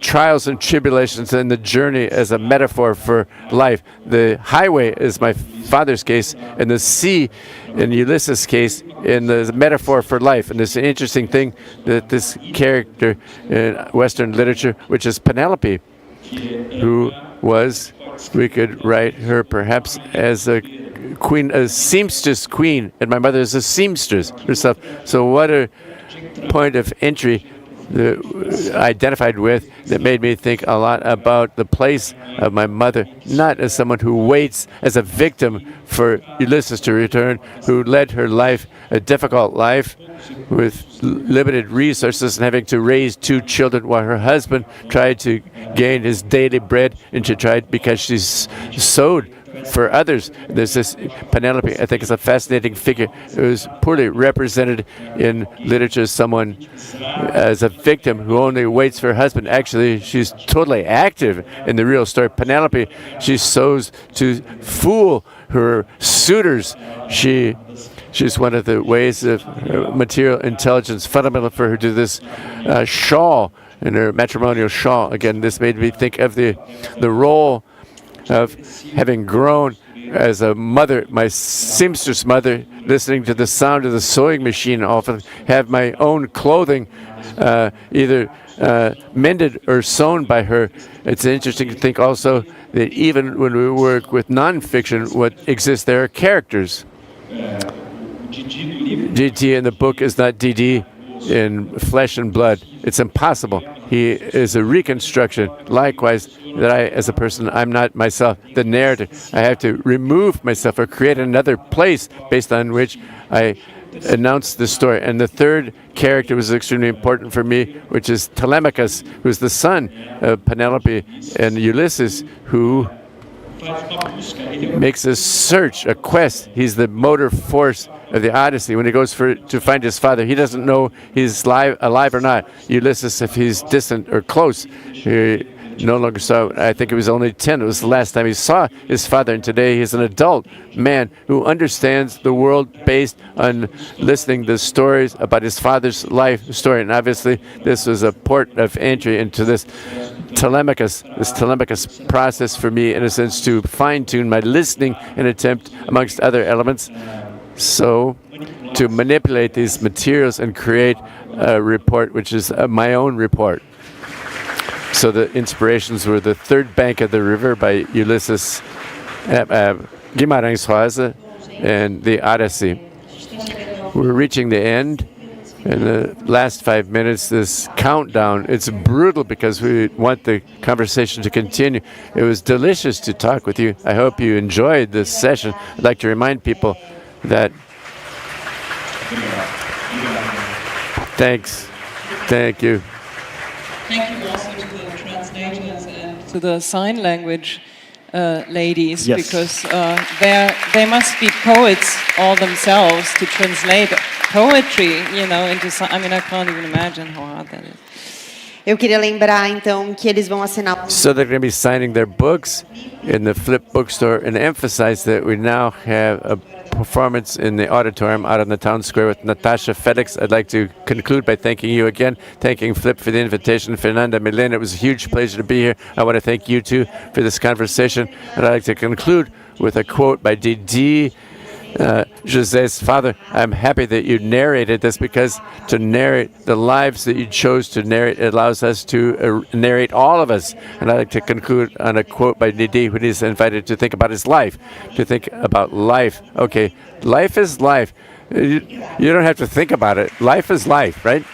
I: trials and tribulations, and the journey as a metaphor for life. The highway is my father's case, and the sea in Ulysses' case in the metaphor for life. And it's an interesting thing that this character in Western literature, which is Penelope, who was, we could write her perhaps as a queen, a seamstress queen, and my mother is a seamstress herself. So what a point of entry identified with that made me think a lot about the place of my mother, not as someone who waits as a victim for Ulysses to return, who led her life, a difficult life with limited resources and having to raise 2 children while her husband tried to gain his daily bread, and she tried because she's sewed for others. There's this Penelope, I think, is a fascinating figure. It was poorly represented in literature as someone, as a victim who only waits for her husband. Actually, she's totally active in the real story. Penelope, she sews to fool her suitors. She's one of the ways of material intelligence fundamental for her to this shawl, in her matrimonial shawl. Again, this made me think of the role of having grown as a mother, my seamstress mother, listening to the sound of the sewing machine, often have my own clothing either mended or sewn by her. It's interesting to think also that even when we work with nonfiction, what exists there are characters. GT in the book is not DD in flesh and blood. It's impossible. He is a reconstruction. Likewise, that I, as a person, I'm not myself. The narrative, I have to remove myself or create another place based on which I announce the story. And the third character was extremely important for me, which is Telemachus, who's the son of Penelope and Ulysses, who makes a search, a quest. He's the motor force of the Odyssey. When he goes to find his father, he doesn't know he's alive or not. Ulysses, if he's distant or close, he no longer saw. I think it was only 10. It was the last time he saw his father, and today he's an adult man who understands the world based on listening to stories about his father's life story. And obviously, this was a port of entry into this Telemachus process for me, in a sense, to fine-tune my listening and attempt, amongst other elements, so to manipulate these materials and create a report which is my own report. So the inspirations were The Third Bank of the River by Ulysses, Guimarães Rosa, and the Odyssey. We're reaching the end. In the last 5 minutes, this countdown, it's brutal because we want the conversation to continue. It was delicious to talk with you. I hope you enjoyed this session. I'd like to remind people that thanks. Thank you.
G: Thank you also to the translators and to the sign language ladies,
L: Yes.
G: because they must be poets all themselves to translate poetry, into some. I mean, I can't even imagine how hard that is.
K: Eu queria lembrar, então, que eles vão assinar.
I: So they're going to be signing their books in the Flip bookstore, and emphasize that we now have a performance in the auditorium out on the town square with Natasha Felix. I'd like to conclude by thanking you again, thanking Flip for the invitation, Fernanda, Milena. It was a huge pleasure to be here. I want to thank you too for this conversation, and I'd like to conclude with a quote by Didi, José's father. I'm happy that you narrated this, because to narrate the lives that you chose to narrate, it allows us to narrate all of us. And I'd like to conclude on a quote by Didi when he's invited to think about his life, to think about life. Okay, life is life. You don't have to think about it. Life is life, right?